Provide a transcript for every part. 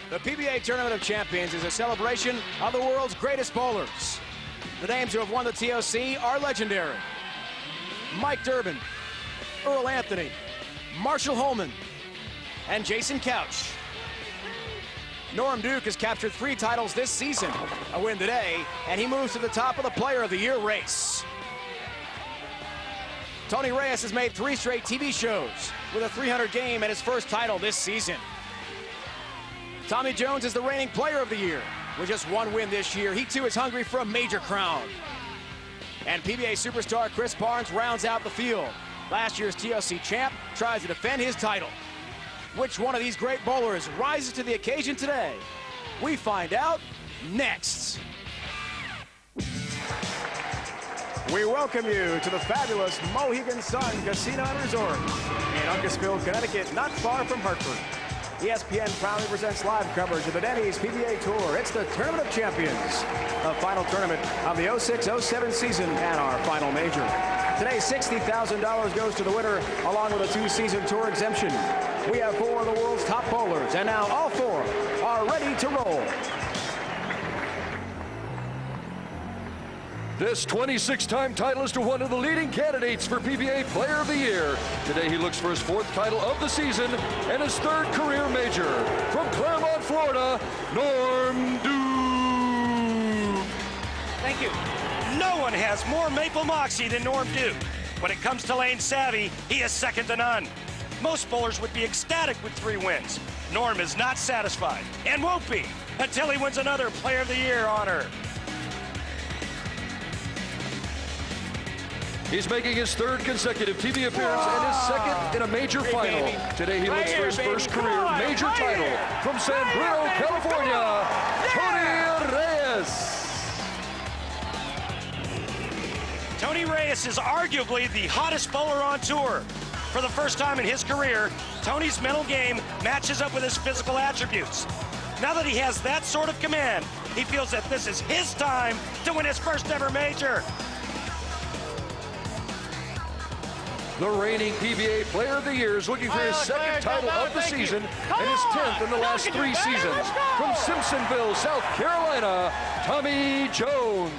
The PBA Tournament of Champions is a celebration of the world's greatest bowlers. The names who have won the TOC are legendary. Mike Durbin, Earl Anthony, Marshall Holman, and Jason Couch. Norm Duke has captured 3 titles this season, a win today, and he moves to the top of the Player of the Year race. Tony Reyes has made 3 straight TV shows with a 300 game and his first title this season. Tommy Jones is the reigning Player of the Year. With just 1 win this year, he too is hungry for a major crown. And PBA superstar Chris Barnes rounds out the field. Last year's TOC champ tries to defend his title. Which one of these great bowlers rises to the occasion today? We find out next. We welcome you to the fabulous Mohegan Sun Casino and Resort in Uncasville, Connecticut, not far from Hartford. ESPN proudly presents live coverage of the Denny's PBA Tour. It's the Tournament of Champions, the final tournament of the 06-07 season and our final major. Today, $60,000 goes to the winner, along with a 2-season tour exemption. We have 4 of the world's top bowlers, and now all 4 are ready to roll. This 26-time titleist is one of the leading candidates for PBA Player of the Year. Today he looks for his 4th title of the season and his 3rd career major. From Claremont, Florida, Norm Duke. Thank you. No one has more maple moxie than Norm Duke. When it comes to lane savvy, he is second to none. Most bowlers would be ecstatic with 3 wins. Norm is not satisfied and won't be until he wins another Player of the Year honor. He's making his 3rd consecutive TV appearance and his 2nd in a major final. Today he looks for his first career major title from San Bruno, California, Tony Reyes. Tony Reyes is arguably the hottest bowler on tour. For the first time in his career, Tony's mental game matches up with his physical attributes. Now that he has that sort of command, he feels that this is his time to win his first ever major. The reigning PBA Player of the Year is looking for his 2nd title of the season and his 10th in the last 3 seasons. From Simpsonville, South Carolina, Tommy Jones.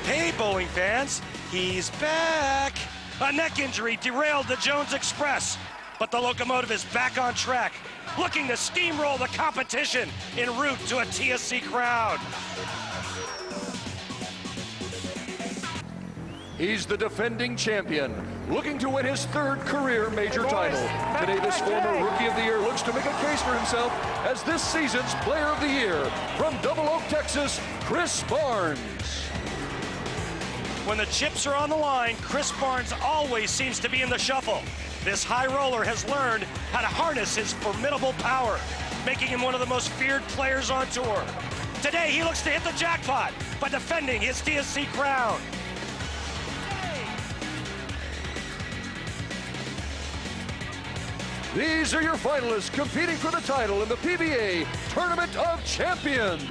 Hey, bowling fans, he's back. A neck injury derailed the Jones Express, but the locomotive is back on track, looking to steamroll the competition en route to a TSC crown. He's the defending champion, looking to win his 3rd career major title. Today, this former Rookie of the Year looks to make a case for himself as this season's Player of the Year. From Double Oak, Texas, Chris Barnes. When the chips are on the line, Chris Barnes always seems to be in the shuffle. This high roller has learned how to harness his formidable power, making him one of the most feared players on tour. Today, he looks to hit the jackpot by defending his TSC crown. These are your finalists competing for the title in the PBA Tournament of Champions.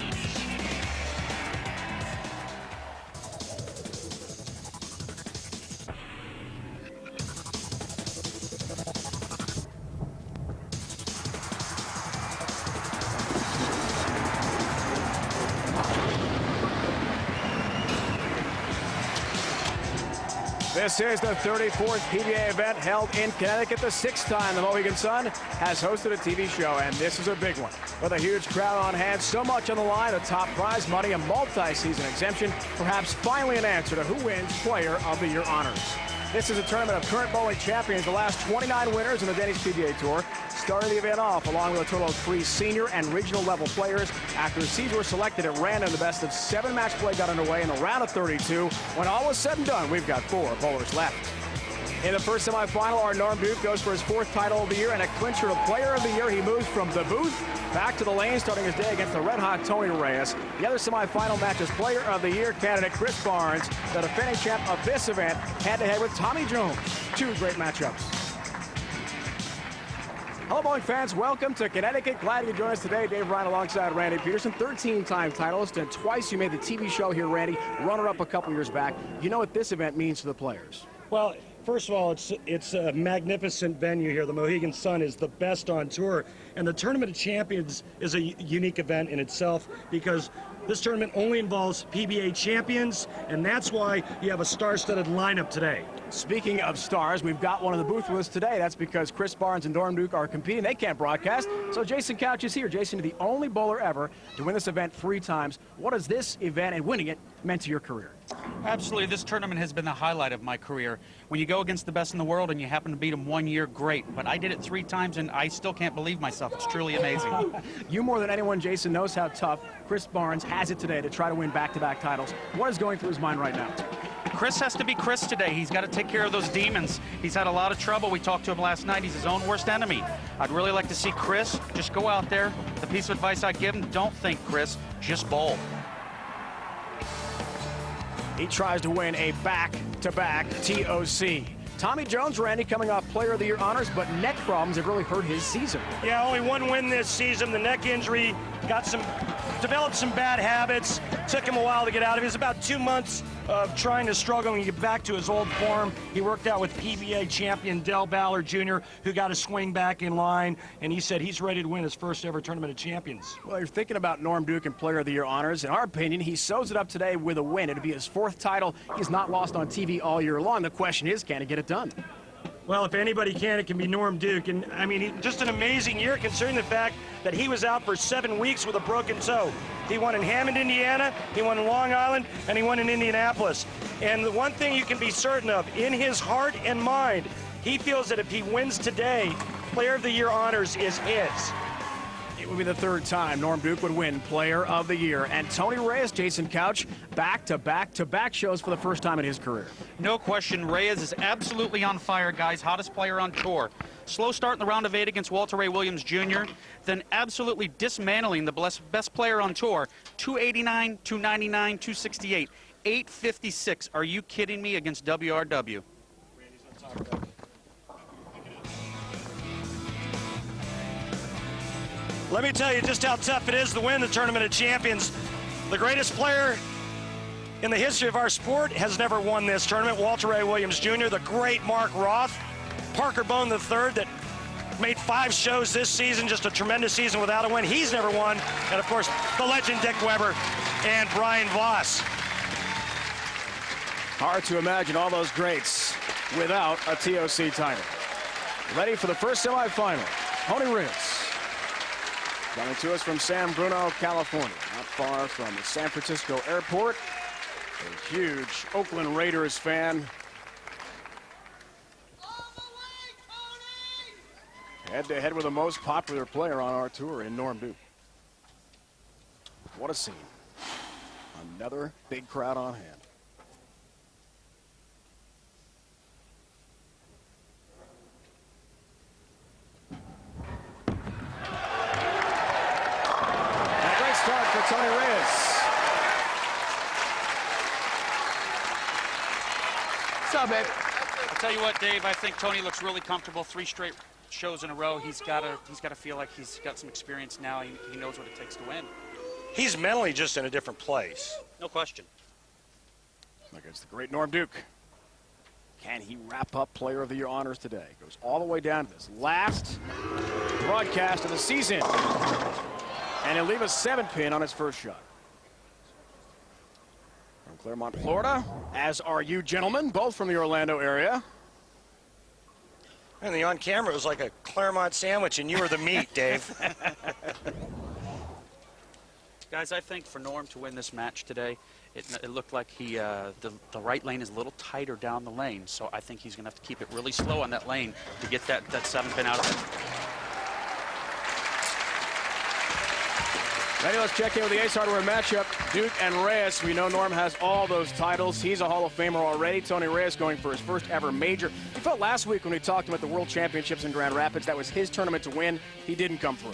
This is the 34th PBA event held in Connecticut, the 6th time the Mohegan Sun has hosted a TV show, and this is a big one. With a huge crowd on hand, so much on the line, a top prize money, a multi-season exemption, perhaps finally an answer to who wins Player of the Year honors. This is a tournament of current bowling champions, the last 29 winners in the Denny's PBA Tour. Started the event off along with a total of 3 senior and regional level players. After seeds were selected at random, the best of 7 match play got underway in the round of 32. When all was said and done, we've got 4 bowlers left. In the first semifinal, our Norm Duke goes for his 4th title of the year and a clincher of Player of the Year. He moves from the booth back to the lane, starting his day against the red-hot Tony Reyes. The other semifinal match is Player of the Year candidate Chris Barnes, the defending champ of this event, head-to-head with Tommy Jones. 2 great matchups. Hello, bowling fans. Welcome to Connecticut. Glad you could join us today. Dave Ryan alongside Randy Peterson, 13-time titleist, and twice you made the TV show here, Randy. Runner-up a couple years back. You know what this event means to the players. Well, First of all, it's a magnificent venue here. The Mohegan Sun is the best on tour, and the Tournament of Champions is a unique event in itself because this tournament only involves PBA champions, and that's why you have a star-studded lineup today. Speaking of stars, we've got one in the booth with us today. That's because Chris Barnes and Norm Duke are competing. They can't broadcast, so Jason Couch is here. Jason, you're the only bowler ever to win this event 3 times. What has this event and winning it meant to your career? Absolutely. This tournament has been the highlight of my career. When you go against the best in the world and you happen to beat them 1 year, great. But I did it 3 times, and I still can't believe myself. It's truly amazing. You more than anyone, Jason, knows how tough Chris Barnes has it today to try to win back-to-back titles. What is going through his mind right now? Chris has to be Chris today. He's got to take care of those demons. He's had a lot of trouble. We talked to him last night. He's his own worst enemy. I'd really like to see Chris just go out there. The piece of advice I give him, don't think, Chris, just bowl. He tries to win a back-to-back TOC. Tommy Jones, Randy, coming off Player of the Year honors, but neck problems have really hurt his season. Yeah, only 1 win this season. The neck injury developed some bad habits. Took him a while to get out of it. It was about 2 months of trying to struggle and get back to his old form. He worked out with PBA champion Del Ballard Jr., who got his swing back in line, and he said he's ready to win his first ever Tournament of Champions. Well, you're thinking about Norm Duke and Player of the Year honors. In our opinion, he sews it up today with a win. It'll be his 4th title. He's not lost on TV all year long. The question is, can he get it done? Well, if anybody can, it can be Norm Duke. And, I mean, just an amazing year considering the fact that he was out for 7 weeks with a broken toe. He won in Hammond, Indiana, he won in Long Island, and he won in Indianapolis. And the one thing you can be certain of, in his heart and mind, he feels that if he wins today, Player of the Year honors is his. It would be the 3rd time Norm Duke would win Player of the Year. And Tony Reyes, Jason Couch, back-to-back-to-back shows for the first time in his career. No question, Reyes is absolutely on fire, guys. Hottest player on tour. Slow start in the round of 8 against Walter Ray Williams Jr., then absolutely dismantling the best player on tour. 289, 299, 268, 856. Are you kidding me against WRW? Let me tell you just how tough it is to win the Tournament of Champions. The greatest player in the history of our sport has never won this tournament, Walter Ray Williams Jr., the great Mark Roth, Parker Bone III that made 5 shows this season, just a tremendous season without a win. He's never won. And of course, the legend Dick Weber and Brian Voss. Hard to imagine all those greats without a TOC title. Ready for the first semifinal, Tony Reyes. Coming to us from San Bruno, California, not far from the San Francisco airport. A huge Oakland Raiders fan. Head-to-head with the most popular player on our tour in Norm Duke. What a scene. Another big crowd on hand. Start for Tony Reyes. What's up, babe? I'll tell you what, Dave, I think Tony looks really comfortable. 3 straight shows in a row. He's got to feel like he's got some experience now. He knows what it takes to win. He's mentally just in a different place. No question. Against the great Norm Duke. Can he wrap up Player of the Year honors today? Goes all the way down to this last broadcast of the season. And he'll leave a 7-pin on his first shot. From Claremont, Florida, as are you gentlemen, both from the Orlando area. And the on camera was like a Claremont sandwich, and you were the meat, Dave. Guys, I think for Norm to win this match today, it looked like the right lane is a little tighter down the lane, so I think he's going to have to keep it really slow on that lane to get that 7-pin out of it. Ready, let's check in with the Ace Hardware matchup. Duke and Reyes. We know Norm has all those titles. He's a Hall of Famer already. Tony Reyes going for his first ever major. You felt last week when we talked about the World Championships in Grand Rapids, that was his tournament to win. He didn't come through.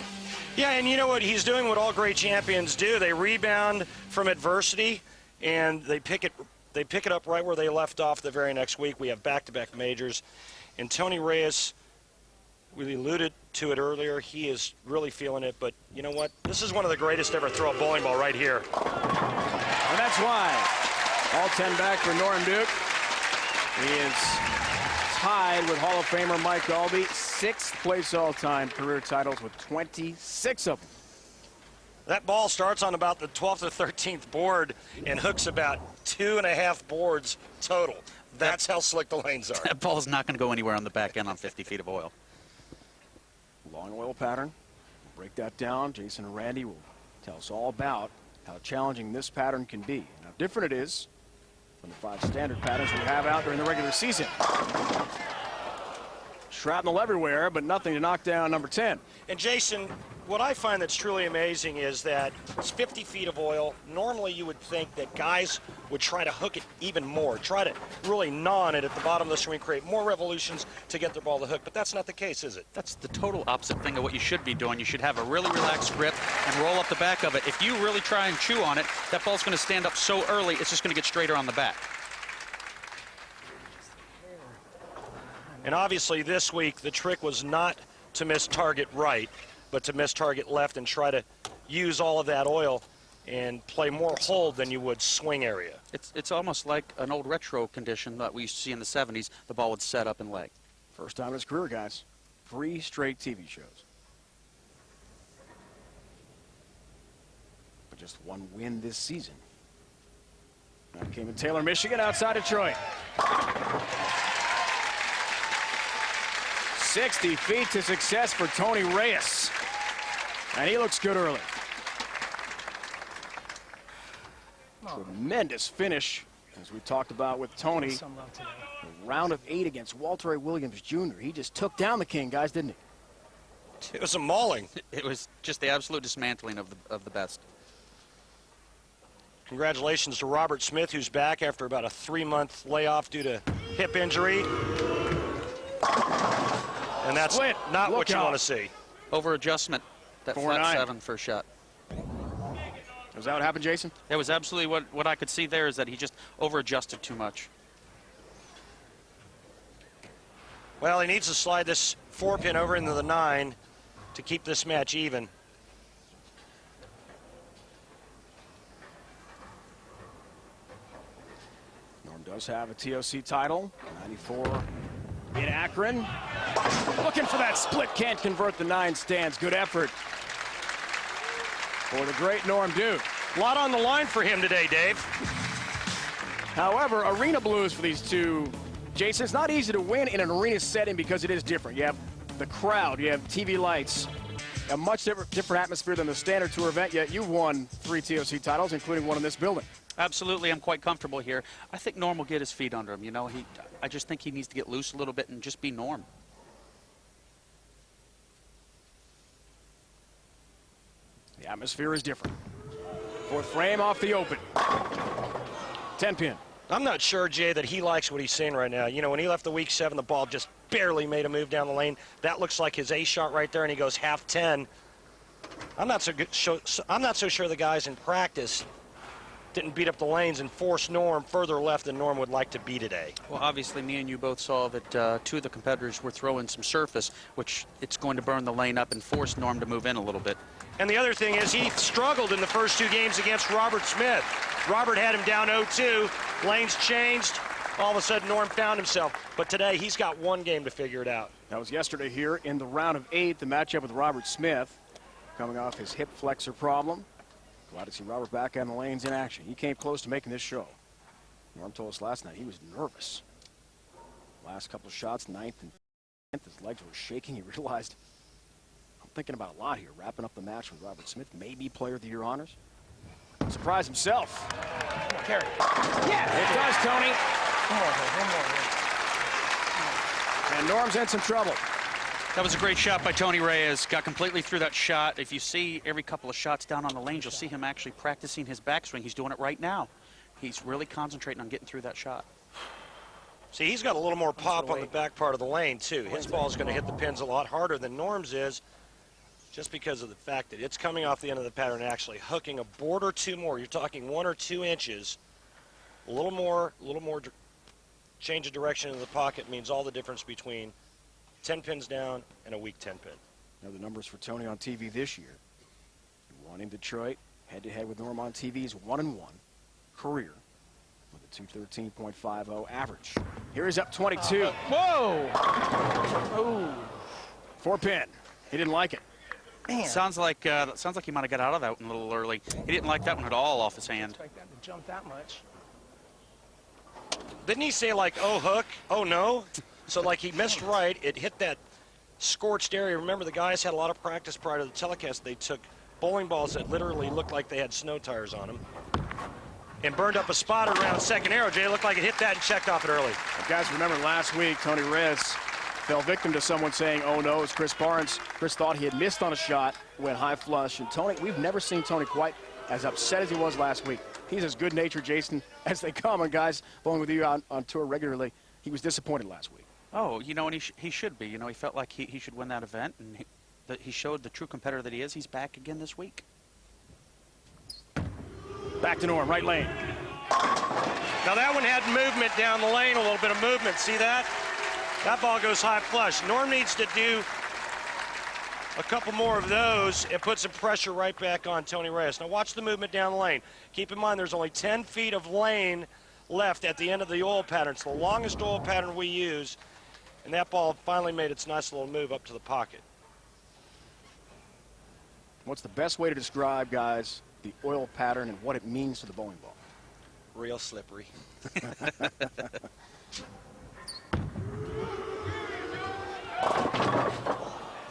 Yeah, and you know what? He's doing what all great champions do. They rebound from adversity, and they pick it up right where they left off the very next week. We have back-to-back majors. And Tony Reyes, we alluded to it earlier, he is really feeling it, but you know what? This is one of the greatest ever throw a bowling ball right here. And that's why all 10 back for Norm Duke. He is tied with Hall of Famer Mike Dalby. 6th place all-time career titles with 26 of them. That ball starts on about the 12th or 13th board and hooks about 2.5 boards total. That's how slick the lanes are. That ball's not going to go anywhere on the back end on 50 feet of oil. Long oil pattern. We'll break that down. Jason and Randy will tell us all about how challenging this pattern can be and how different it is from the 5 standard patterns we have out during the regular season. Shrapnel everywhere, but nothing to knock down number 10. And Jason, what I find that's truly amazing is that it's 50 feet of oil. Normally you would think that guys would try to hook it even more, try to really gnaw on it at the bottom of the swing, create more revolutions to get their ball to hook, but that's not the case, is it? That's the total opposite thing of what you should be doing. You should have a really relaxed grip and roll up the back of it. If you really try and chew on it, that ball's going to stand up so early, it's just going to get straighter on the back. And obviously this week the trick was not to miss target right, but to miss target left and try to use all of that oil and play more hold than you would swing area. It's almost like an old retro condition that we used to see in the 70s. The ball would set up and leg. First time in his career, guys. 3 straight TV shows. But just 1 win this season. That came in Taylor, Michigan, outside Detroit. 60 feet to success for Tony Reyes. And he looks good early. Tremendous finish, as we talked about with Tony. The round of 8 against Walter A. Williams Jr. He just took down the king, guys, didn't he? It was a mauling. It was just the absolute dismantling of the best. Congratulations to Robert Smith, who's back after about a 3-month layoff due to hip injury. And that's not what you want to see. Over adjustment, that flat 7 first shot. Was that what happened, Jason? That was absolutely what I could see there, is that he just over adjusted too much. Well, he needs to slide this 4-pin over into the 9 to keep this match even. Norm does have a TOC title, 94 in Akron. Looking for that split, can't convert the 9 stands. Good effort for the great Norm Duke. A lot on the line for him today, Dave. However, arena blues for these two. Jason, it's not easy to win in an arena setting because it is different. You have the crowd, you have TV lights, a much different atmosphere than the standard tour event, yet you've won 3 TOC titles, including one in this building. Absolutely, I'm quite comfortable here. I think Norm will get his feet under him. You know, I just think he needs to get loose a little bit and just be Norm. The atmosphere is different. 4th frame off the open. 10-pin. I'm not sure, Jay, that he likes what he's seeing right now. You know, when he left the week 7, the ball just barely made a move down the lane. That looks like his ace shot right there, and he goes half 10. I'm not so sure the guys in practice didn't beat up the lanes and force Norm further left than Norm would like to be today. Well, obviously, me and you both saw that 2 of the competitors were throwing some surface, which it's going to burn the lane up and force Norm to move in a little bit. And the other thing is he struggled in the first 2 games against Robert Smith. Robert had him down 0-2. Lanes changed. All of a sudden, Norm found himself. But today, he's got 1 game to figure it out. That was yesterday here in the round of 8, the matchup with Robert Smith, coming off his hip flexor problem. Glad to see Robert back on the lanes in action. He came close to making this show. Norm told us last night he was nervous. Last couple of shots, 9th and 10th, his legs were shaking. He realized, I'm thinking about a lot here, wrapping up the match with Robert Smith, maybe Player of the Year honors. Surprised himself. Carry. Yeah, it does, Tony. One more. And Norm's in some trouble. That was a great shot by Tony Reyes. Got completely through that shot. If you see every couple of shots down on the lanes, you'll see him actually practicing his backswing. He's doing it right now. He's really concentrating on getting through that shot. See, he's got a little more pop on the back part of the lane, too. His ball's going to hit the pins a lot harder than Norm's is, just because of the fact that it's coming off the end of the pattern and actually hooking a board or 2 more. You're talking 1 or 2 inches. A little more change of direction in the pocket means all the difference between 10 pins down and a weak 10 pin. Now the numbers for Tony on TV this year. He won in Detroit, head-to-head with Norm on TV. He's 1-1 career with a 213.50 average. Here he's up 22. Whoa! Oh. 4-pin. He didn't like it. Man. Sounds like he might have got out of that one a little early. He didn't like that one at all off his hand. Expect that to jump that much. Didn't he say, like, oh, hook, oh, no? So, like, he missed right. It hit that scorched area. Remember, the guys had a lot of practice prior to the telecast. They took bowling balls that literally looked like they had snow tires on them and burned up a spot around second arrow. Jay, looked like it hit that and checked off it early. But guys, remember last week, Tony Reyes fell victim to someone saying, oh, no, it's Chris Barnes. Chris thought he had missed on a shot, went high flush. And Tony, we've never seen Tony quite as upset as he was last week. He's as good-natured, Jason, as they come. And guys, bowling with you on tour regularly, he was disappointed last week. Oh, you know, and he should be. You know, he felt like he should win that event, and he showed the true competitor that he is. He's back again this week. Back to Norm, right lane. Now that one had movement down the lane, a little bit of movement. See that? That ball goes high flush. Norm needs to do a couple more of those and put some pressure right back on Tony Reyes. Now watch the movement down the lane. Keep in mind there's only 10 feet of lane left at the end of the oil pattern. It's the longest oil pattern we use, and that ball finally made its nice little move up to the pocket. What's the best way to describe, guys, the oil pattern and what it means to the bowling ball? Real slippery.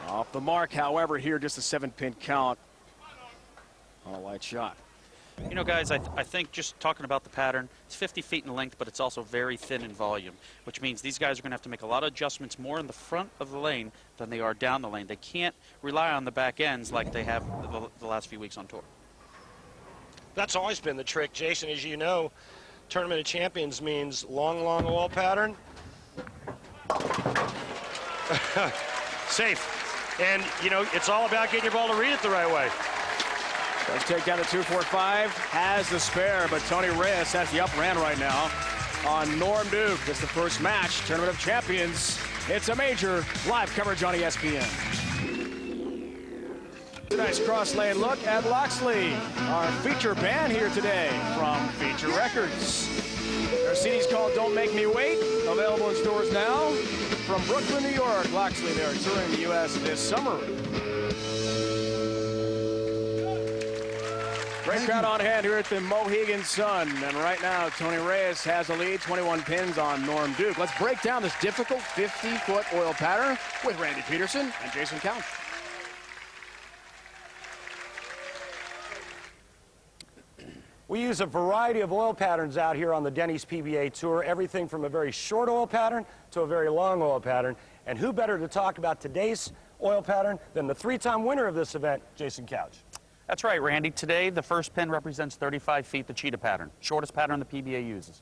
Off the mark, however, here just a 7-pin count on a light shot. You know, guys, I think just talking about the pattern, it's 50 feet in length, but it's also very thin in volume, which means these guys are going to have to make a lot of adjustments more in the front of the lane than they are down the lane. They can't rely on the back ends like they have the last few weeks on tour. That's always been the trick, Jason. As you know, Tournament of Champions means long oil pattern. Safe. And, you know, it's all about getting your ball to read it the right way. Does take down the 245, has the spare, but Tony Reyes has the upper hand right now on Norm Duke. It's the first match, Tournament of Champions. It's a major live coverage on ESPN. A nice cross-lane look at Loxley, our feature band here today from Feature Records. Their CD's called Don't Make Me Wait, available in stores now. From Brooklyn, New York, Loxley, they're touring the U.S. this summer. Great crowd on hand here at the Mohegan Sun. And right now, Tony Reyes has a lead, 21 pins on Norm Duke. Let's break down this difficult 50-foot oil pattern with Randy Peterson and Jason Couch. We use a variety of oil patterns out here on the Denny's PBA Tour, everything from a very short oil pattern to a very long oil pattern. And who better to talk about today's oil pattern than the 3-time winner of this event, Jason Couch. That's right, Randy. Today, the first pin represents 35 feet, the cheetah pattern, shortest pattern the PBA uses.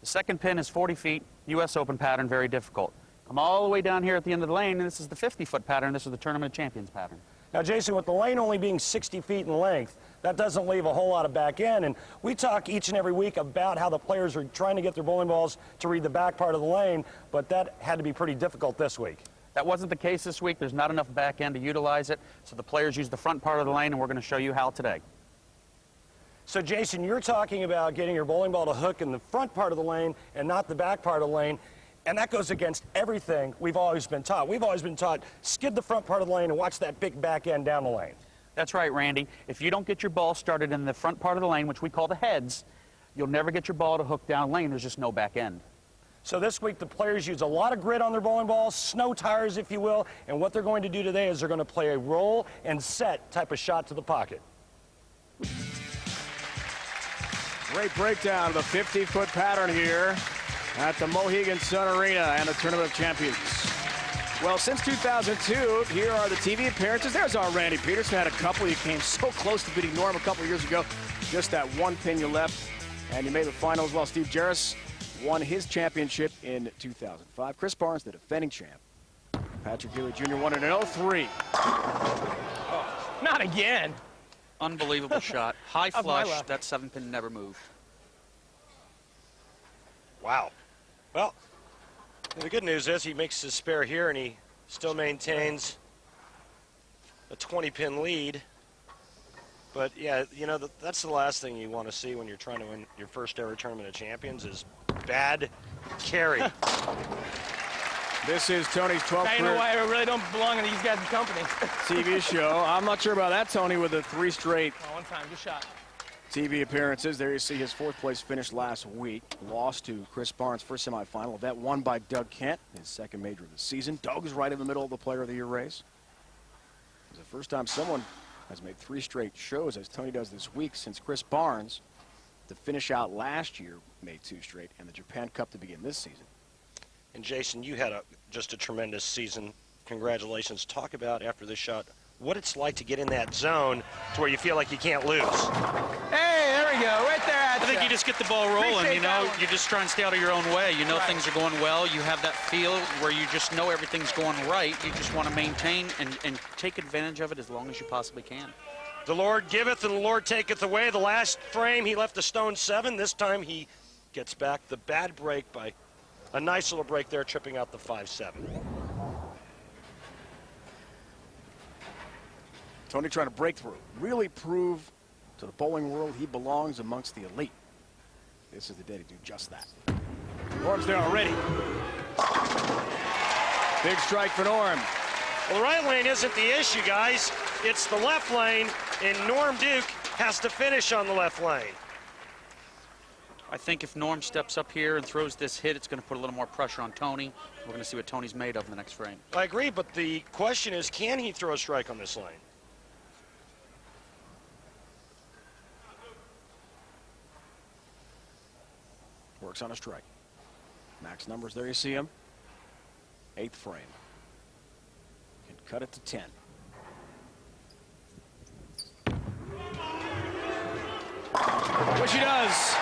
The second pin is 40 feet, U.S. Open pattern, very difficult. Come all the way down here at the end of the lane, and this is the 50-foot pattern. This is the Tournament of Champions pattern. Now, Jason, with the lane only being 60 feet in length, that doesn't leave a whole lot of back end. And we talk each and every week about how the players are trying to get their bowling balls to read the back part of the lane, but that had to be pretty difficult this week. That wasn't the case this week. There's not enough back end to utilize it, so the players use the front part of the lane, and we're going to show you how today. So, Jason, you're talking about getting your bowling ball to hook in the front part of the lane and not the back part of the lane, and that goes against everything we've always been taught. We've always been taught, skid the front part of the lane and watch that big back end down the lane. That's right, Randy. If you don't get your ball started in the front part of the lane, which we call the heads, you'll never get your ball to hook down lane. There's just no back end. So this week, the players use a lot of grit on their bowling balls, snow tires, if you will, and what they're going to do today is they're going to play a roll and set type of shot to the pocket. Great breakdown of the 50-foot pattern here at the Mohegan Sun Arena and the Tournament of Champions. Well, since 2002, here are the TV appearances. There's our Randy Peterson. Had a couple. You came so close to beating Norm a couple years ago. Just that one pin you left, and you made the finals. Well, Steve Jarris won his championship in 2005. Chris Barnes, the defending champ. Patrick Healy Jr. won it in 03. Oh, not again. Unbelievable shot. High Of my flush. left. That 7-pin never moved. Wow. Well, the good news is he makes his spare here, and he still maintains a 20-pin lead. But, yeah, you know, that's the last thing you want to see when you're trying to win your first ever Tournament of Champions is bad carry. This is Tony's 12th Now you know career why I really don't belong in these guys' company. TV show. I'm not sure about that, Tony, with the 3 straight Oh, one time, good shot. TV appearances. There you see his 4th place finish last week. Lost to Chris Barnes' first semifinal. That won by Doug Kent, his 2nd major of the season. Doug's right in the middle of the Player of the Year race. It's the first time someone has made 3 straight shows, as Tony does this week, since Chris Barnes, to finish out last year, made 2 straight, and the Japan Cup to begin this season. And, Jason, you had just a tremendous season. Congratulations. Talk about, after this shot, what it's like to get in that zone to where you feel like you can't lose. Hey, there we go, right there at I think you just get the ball rolling, Appreciate you know. that one. You just try and stay out of your own way. You know Right. things are going well. You have that feel where you just know everything's going right. You just want to maintain and take advantage of it as long as you possibly can. The Lord giveth and the Lord taketh away. The last frame, he left a stone 7. This time he gets back the bad break by a nice little break there, tripping out the 5-7. Tony trying to break through, really prove to the bowling world he belongs amongst the elite. This is the day to do just that. Norm's there already. Big strike for Norm. Well, the right lane isn't the issue, guys. It's the left lane, and Norm Duke has to finish on the left lane. I think if Norm steps up here and throws this hit, it's going to put a little more pressure on Tony. We're going to see what Tony's made of in the next frame. I agree, but the question is, can he throw a strike on this lane? Works on a strike. Max numbers, there you see him. 8th frame. Can cut it to 10. Which he does.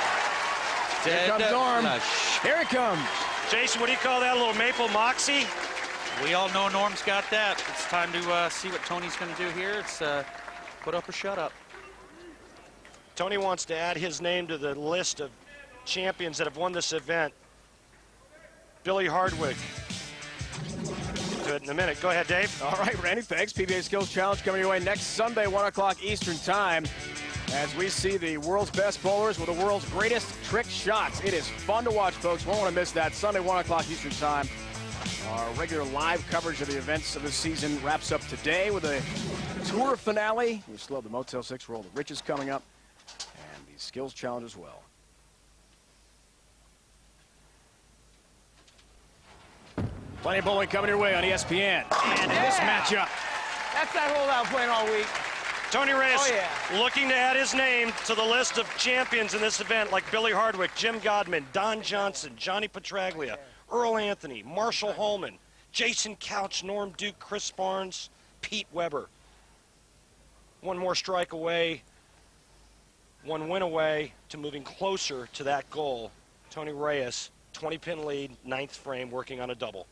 Here comes Norm. Here it comes. Jason, what do you call that, a little maple moxie? We all know Norm's got that. It's time to see what Tony's going to do here. It's put up or shut up. Tony wants to add his name to the list of champions that have won this event. Billy Hardwick. Do it in a minute. Go ahead, Dave. All right, Randy, thanks. PBA Skills Challenge coming your way next Sunday, 1 o'clock Eastern Time, as we see the world's best bowlers with the world's greatest trick shots. It is fun to watch, folks. Won't want to miss that. Sunday, 1 o'clock Eastern Time. Our regular live coverage of the events of the season wraps up today with a tour finale. We still have the Motel 6 Roll the Riches coming up, and the Skills Challenge as well. Plenty of bowling coming your way on ESPN. And in this matchup, That's that hole I was playing all week. Tony Reyes Oh, yeah. looking to add his name to the list of champions in this event, like Billy Hardwick, Jim Godman, Don Johnson, Johnny Petraglia, Earl Anthony, Marshall Holman, Jason Couch, Norm Duke, Chris Barnes, Pete Weber. One more strike away, one win away to moving closer to that goal. Tony Reyes, 20-pin lead, 9th frame, working on a double.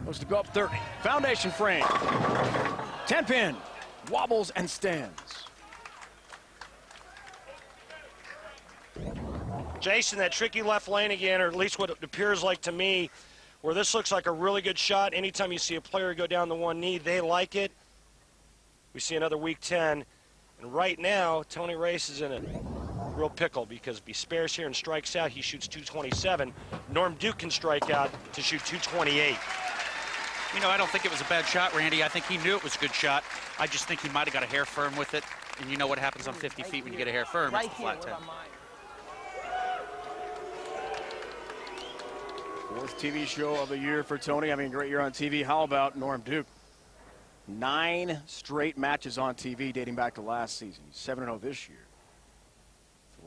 Looks to go up 30. Foundation frame. 10-pin. Wobbles and stands. Jason, that tricky left lane again, or at least what it appears like to me, where this looks like a really good shot. Anytime you see a player go down the one knee, they like it. We see another week 10. And right now, Tony Reyes is in a real pickle because if he spares here and strikes out, he shoots 227. Norm Duke can strike out to shoot 228. You know, I don't think it was a bad shot, Randy. I think he knew it was a good shot. I just think he might have got a hair firm with it. And you know what happens on 50 feet when you get a hair firm. Right It's a here, flat where 10. am I? 4th TV show of the year for Tony. Having a great year on TV. How about Norm Duke? 9 straight matches on TV dating back to last season. He's 7-0 this year.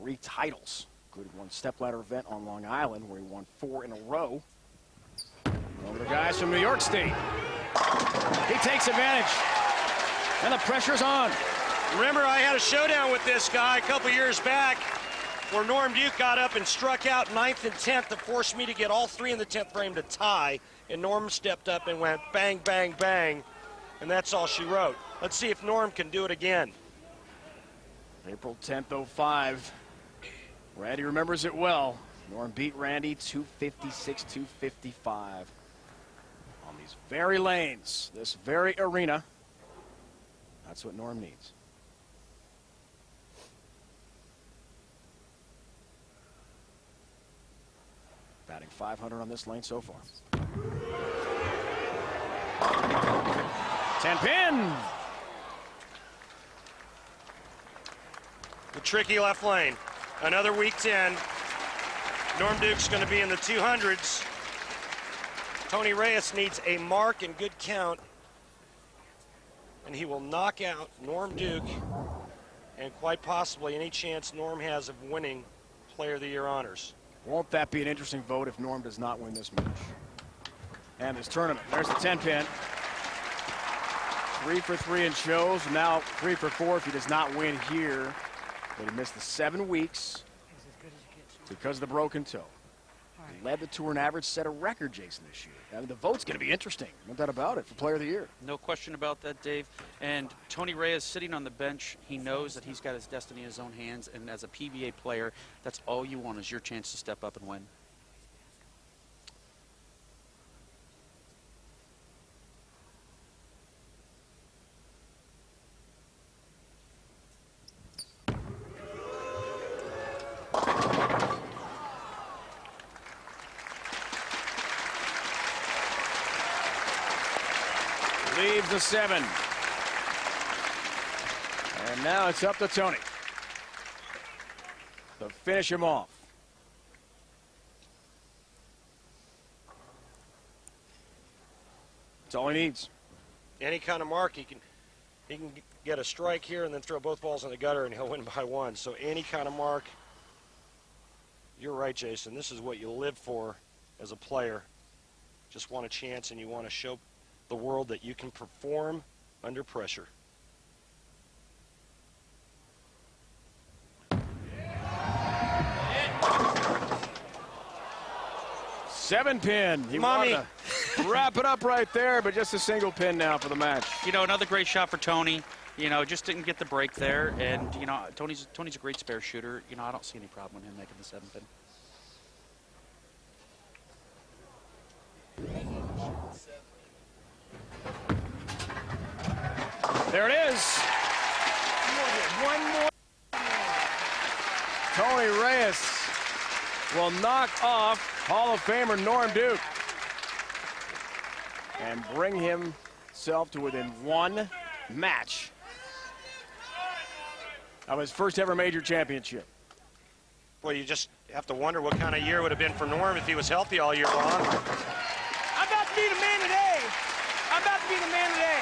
3 titles, including one stepladder event on Long Island where he won 4 in a row. Over the guys from New York State. He takes advantage. And the pressure's on. Remember, I had a showdown with this guy a couple years back where Norm Duke got up and struck out 9th and 10th to force me to get all 3 in the 10th frame to tie. And Norm stepped up and went bang, bang, bang. And that's all she wrote. Let's see if Norm can do it again. April 10th, 05. Randy remembers it well. Norm beat Randy 256, 255 on these very lanes, this very arena. That's what Norm needs. Batting .500 on this lane so far. 10 pin. The tricky left lane. Another week 10. Norm Duke's going to be in the 200s. Tony Reyes needs a mark and good count, and he will knock out Norm Duke and quite possibly any chance Norm has of winning Player of the Year honors. Won't that be an interesting vote if Norm does not win this match and this tournament? There's the 10 pin. 3 for 3 in shows. Now 3 for 4 if he does not win here. But he missed the 7 weeks because of the broken toe. He led the tour in average, set a record, Jason, this year. I mean, the vote's going to be interesting. No doubt about it for Player of the Year. No question about that, Dave. And Tony Reyes sitting on the bench, he knows that he's got his destiny in his own hands. And as a PBA player, that's all you want is your chance to step up and win. Leaves the 7. And now it's up to Tony to finish him off. That's all he needs. Any kind of mark, he can get a strike here and then throw both balls in the gutter and he'll win by 1. So any kind of mark. You're right, Jason. This is what you live for as a player. Just want a chance and you want to show the world that you can perform under pressure. Seven pin. He wanted to wrap it up right there, but just a single pin now for the match. You know, another great shot for Tony. You know, just didn't get the break there. And, you know, Tony's a great spare shooter. You know, I don't see any problem with him making the 7 pin. There it is. One more. Tony Reyes will knock off Hall of Famer Norm Duke and bring himself to within 1 match of his first ever major championship. Well, you just have to wonder what kind of year it would have been for Norm if he was healthy all year long. I'm about to be the man today. I'm about to be the man today.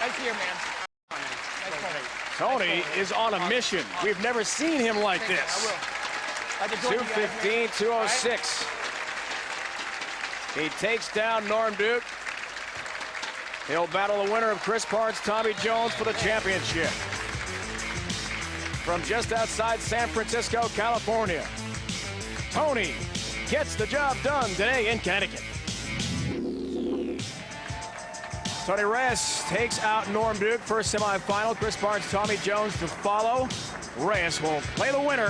Nice year, man. Tony is on a mission. We've never seen him like this. 215, 206. He takes down Norm Duke. He'll battle the winner of Chris Parnes, Tommy Jones for the championship. From just outside San Francisco, California, Tony gets the job done today in Connecticut. Tony Reyes takes out Norm Duke, first semifinal. Chris Parnes, Tommy Jones to follow. Reyes will play the winner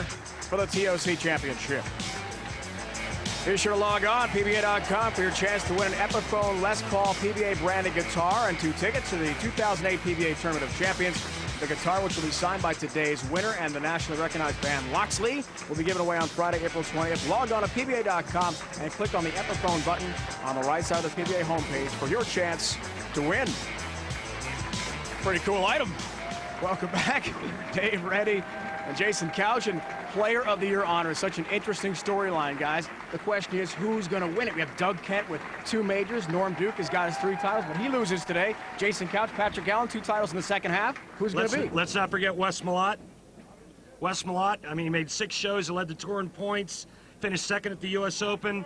for the TOC championship. Be sure to log on, PBA.com, for your chance to win an Epiphone Les Paul PBA branded guitar and 2 tickets to the 2008 PBA Tournament of Champions. The guitar, which will be signed by today's winner and the nationally recognized band Loxley, will be given away on Friday, April 20th. Log on to PBA.com and click on the Epiphone button on the right side of the PBA homepage for your chance to win. Pretty cool item. Welcome back, Dave Reddy and Jason Couch, and Player of the Year honor. Such an interesting storyline, guys. The question is, who's going to win it? We have Doug Kent with 2 majors. Norm Duke has got his 3 titles, but he loses today. Jason Couch, Patrick Allen, 2 titles in the second half. Who's going to be? Let's not forget Wes Malott. Wes Malott, I mean, he made 6 shows, he led the tour in points, finished 2nd at the U.S. Open.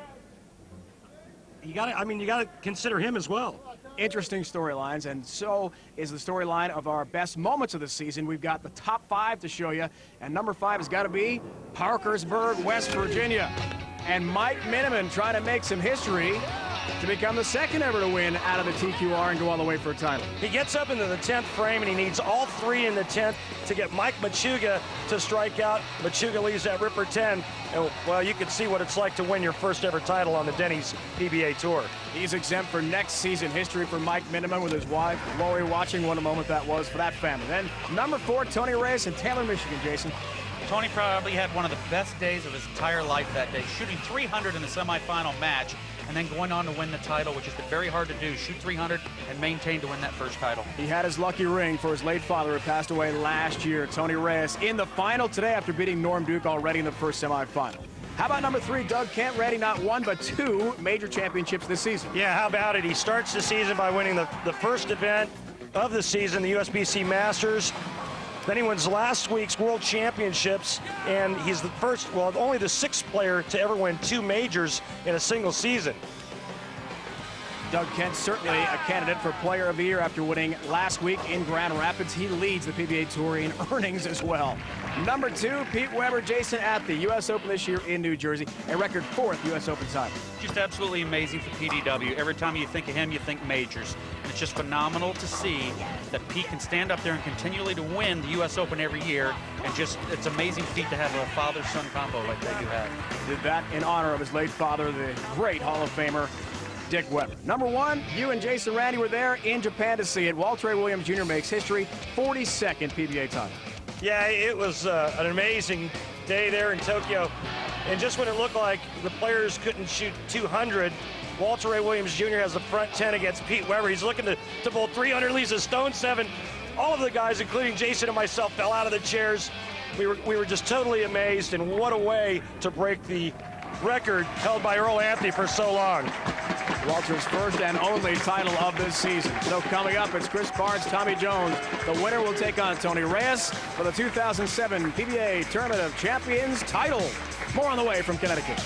You got to consider him as well. Interesting storylines, and so is the storyline of our best moments of the season. We've got the top 5 to show you, and number 5 has got to be Parkersburg, West Virginia. And Mike Miniman trying to make some history to become the second ever to win out of the TQR and go all the way for a title. He gets up into the 10th frame, and he needs all 3 in the 10th to get Mike Machuga to strike out. Machuga leaves that ripper 10, and, well, you can see what it's like to win your first ever title on the Denny's PBA Tour. He's exempt for next season. History for Mike Miniman with his wife, Lori, watching. What a moment that was for that family. Then number 4, Tony Reyes in Taylor, Michigan. Jason. Tony probably had one of the best days of his entire life that day, shooting 300 in the semifinal match, and then going on to win the title, which has been very hard to do, shoot 300 and maintain to win that first title. He had his lucky ring for his late father who passed away last year. Tony Reyes in the final today after beating Norm Duke already in the first semifinal. How about number 3, Doug Kent, ready not 1 but 2 major championships this season? Yeah, how about it? He starts the season by winning the first event of the season, the USBC Masters. Then he wins last week's World Championships, and he's the first, well, only the 6th player to ever win 2 majors in a single season. Doug Kent certainly a candidate for Player of the Year after winning last week in Grand Rapids. He leads the PBA Tour in earnings as well. Number 2, Pete Weber, Jason, at the U.S. Open this year in New Jersey, a record 4th U.S. Open title. Just absolutely amazing for PDW. Every time you think of him, you think majors. And it's just phenomenal to see that Pete can stand up there and continually to win the U.S. Open every year. And just, it's amazing feat to have a father-son combo like they do have. Did that in honor of his late father, the great Hall of Famer, Dick Weber. Number 1, you and Jason Randy were there in Japan to see it. Walter Ray Williams Jr. makes history, 42nd PBA title. Yeah, it was an amazing day there in Tokyo. And just when it looked like the players couldn't shoot 200, Walter Ray Williams Jr. has the front 10 against Pete Weber. He's looking to bowl 300, leaves a stone 7. All of the guys, including Jason and myself, fell out of the chairs. We were just totally amazed, and what a way to break the record held by Earl Anthony for so long. Walter's first and only title of this season. So coming up, it's Chris Barnes, Tommy Jones. The winner will take on Tony Reyes for the 2007 PBA Tournament of Champions title. More on the way from Connecticut.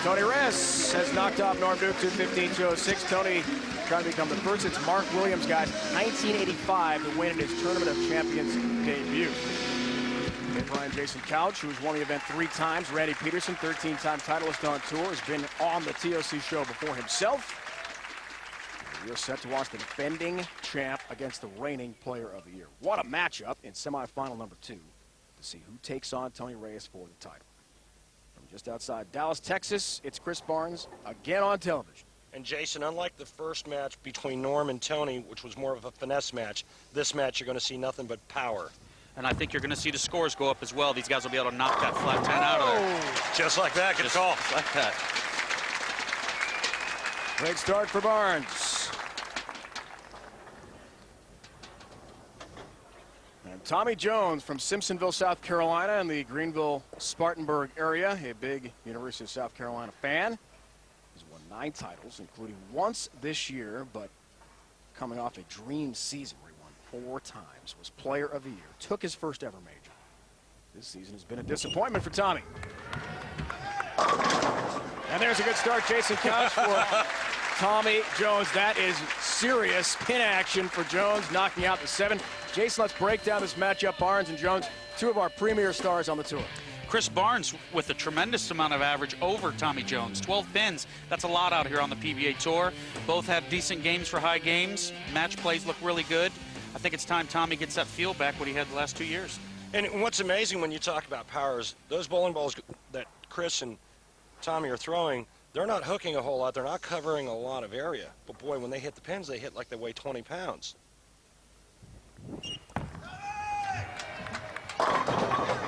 Tony Reyes has knocked off Norm Duke 215-206. Tony trying to become the first. It's Mark Williams, guys, 1985 to win in his Tournament of Champions debut. Brian Jason Couch, who's won the event 3 times. Randy Peterson, 13-time titleist on tour, has been on the TOC show before himself. We're set to watch the defending champ against the reigning Player of the Year. What a matchup in semifinal number 2 to see who takes on Tony Reyes for the title. From just outside Dallas, Texas, it's Chris Barnes again on television. And Jason, unlike the first match between Norm and Tony, which was more of a finesse match, this match you're going to see nothing but power. And I think you're going to see the scores go up as well. These guys will be able to knock that flat 10 out of there. Just like that, good call. Just like that. Great start for Barnes. And Tommy Jones from Simpsonville, South Carolina, in the Greenville-Spartanburg area, a big University of South Carolina fan. He's won 9 titles, including once this year, but coming off a dream season where he won 4 times, was Player of the Year, took his first ever major. This season has been a disappointment for Tommy. And there's a good start, Jason Couch, for Tommy Jones. That is serious pin action for Jones, knocking out the 7. Jason, let's break down this matchup. Barnes and Jones, 2 of our premier stars on the tour. Chris Barnes with a tremendous amount of average over Tommy Jones. 12 pins, that's a lot out here on the PBA Tour. Both have decent games for high games. Match plays look really good. I think it's time Tommy gets that feel back what he had the last 2 years. And what's amazing when you talk about power is those bowling balls that Chris and Tommy are throwing, they're not hooking a whole lot. They're not covering a lot of area. But, boy, when they hit the pins, they hit like they weigh 20 pounds.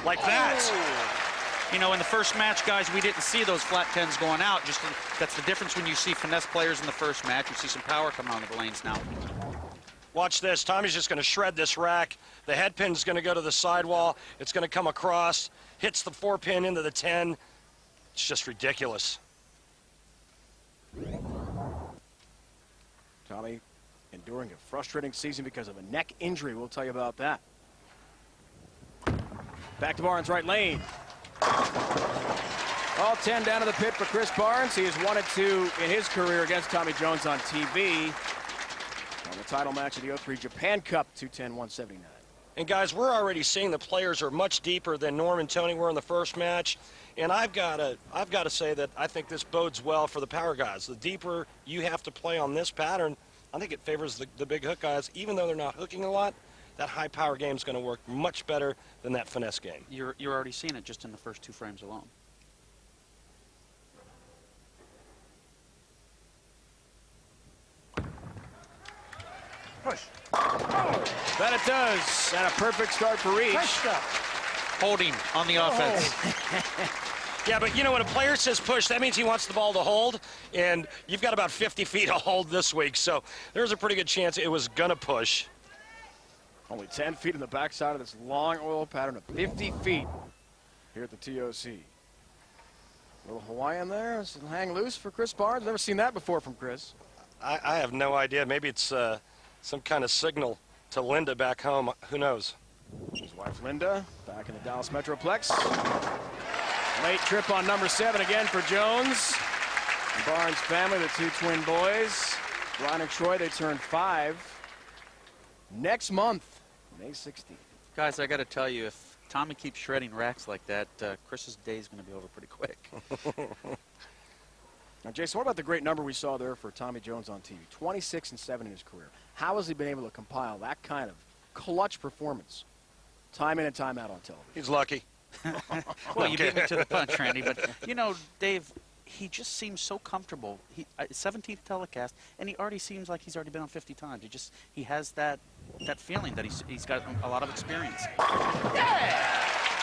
Like that. Oh. You know, in the first match, guys, we didn't see those flat 10s going out. That's the difference when you see finesse players in the first match. You see some power coming on the lanes now. Watch this. Tommy's just going to shred this rack. The head pin's going to go to the sidewall. It's going to come across, hits the 4-pin into the 10. It's just ridiculous. Tommy enduring a frustrating season because of a neck injury. We'll tell you about that. Back to Barnes, right lane. All 10 down to the pit for Chris Barnes. He has won it 2 in his career against Tommy Jones on TV. On the title match of the 03 Japan Cup, 210-179. And guys, we're already seeing the players are much deeper than Norm and Tony were in the first match. And I've got to say that I think this bodes well for the power guys. The deeper you have to play on this pattern, I think it favors the big hook guys. Even though they're not hooking a lot, that high power game is going to work much better than that finesse game. You're already seeing it just in the first 2 frames alone. Push. That it does. And a perfect start for Reyes. Holding on the offense. Yeah, but you know, when a player says push, that means he wants the ball to hold, and you've got about 50 feet of hold this week, so there's a pretty good chance it was going to push. Only 10 feet in the backside of this long oil pattern of 50 feet here at the TOC. Little Hawaiian there. This will hang loose for Chris Barnes. Never seen that before from Chris. I have no idea. Maybe it's some kind of signal to Linda back home. Who knows? His wife Linda back in the Dallas Metroplex. Late trip on number 7 again for Jones. The Barnes family, the 2 twin boys. Ron and Troy, they turn 5 next month, May 16th. Guys, I got to tell you, if Tommy keeps shredding racks like that, Chris's day is going to be over pretty quick. Now, Jason, what about the great number we saw there for Tommy Jones on TV? 26-7 in his career. How has he been able to compile that kind of clutch performance time in and time out on television? He's lucky. Well, you beat me to the punch, Randy. But, you know, Dave, he just seems so comfortable. 17th telecast, and he already seems like he's already been on 50 times. He has that feeling that he's got a lot of experience. Yeah!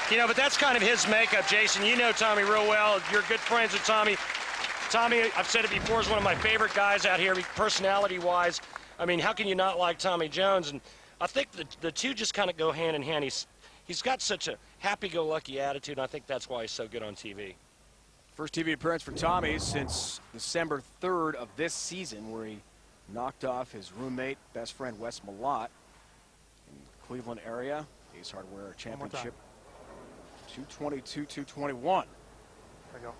You know, but that's kind of his makeup, Jason. You know Tommy real well. You're good friends with Tommy. Tommy, I've said it before, is one of my favorite guys out here, personality-wise. I mean, how can you not like Tommy Jones? And I think the two just kind of go hand in hand. He's got such a happy-go-lucky attitude, and I think that's why he's so good on TV. First TV appearance for Tommy since December 3rd of this season, where he knocked off his roommate, best friend, Wes Malott, in the Cleveland area. Ace Hardware Championship. 222-221. There you go.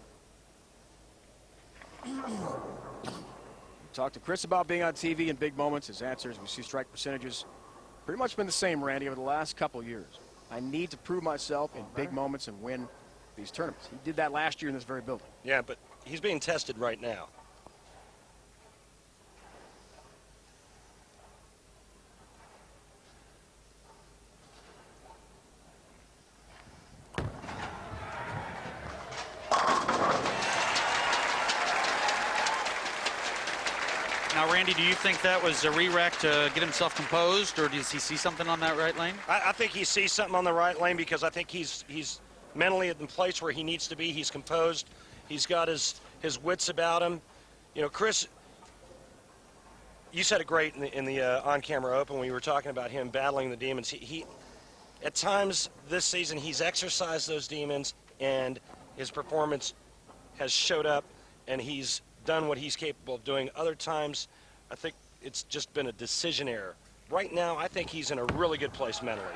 Talked to Chris about being on TV in big moments. His answers, we see strike percentages, pretty much been the same, Randy, over the last couple years. I need to prove myself in big moments and win these tournaments. He did that last year in this very building. Yeah, but he's being tested right now. Now, Randy, do you think that was a re-rack to get himself composed, or does he see something on that right lane? I think he sees something on the right lane because I think he's mentally in the place where he needs to be. He's composed. He's got his wits about him. You know, Chris, you said it great in the on-camera open when we were talking about him battling the demons. He at times this season, he's exercised those demons, and his performance has showed up, and he's done what he's capable of doing. Other times, I think it's just been a decision error. Right now, I think he's in a really good place mentally.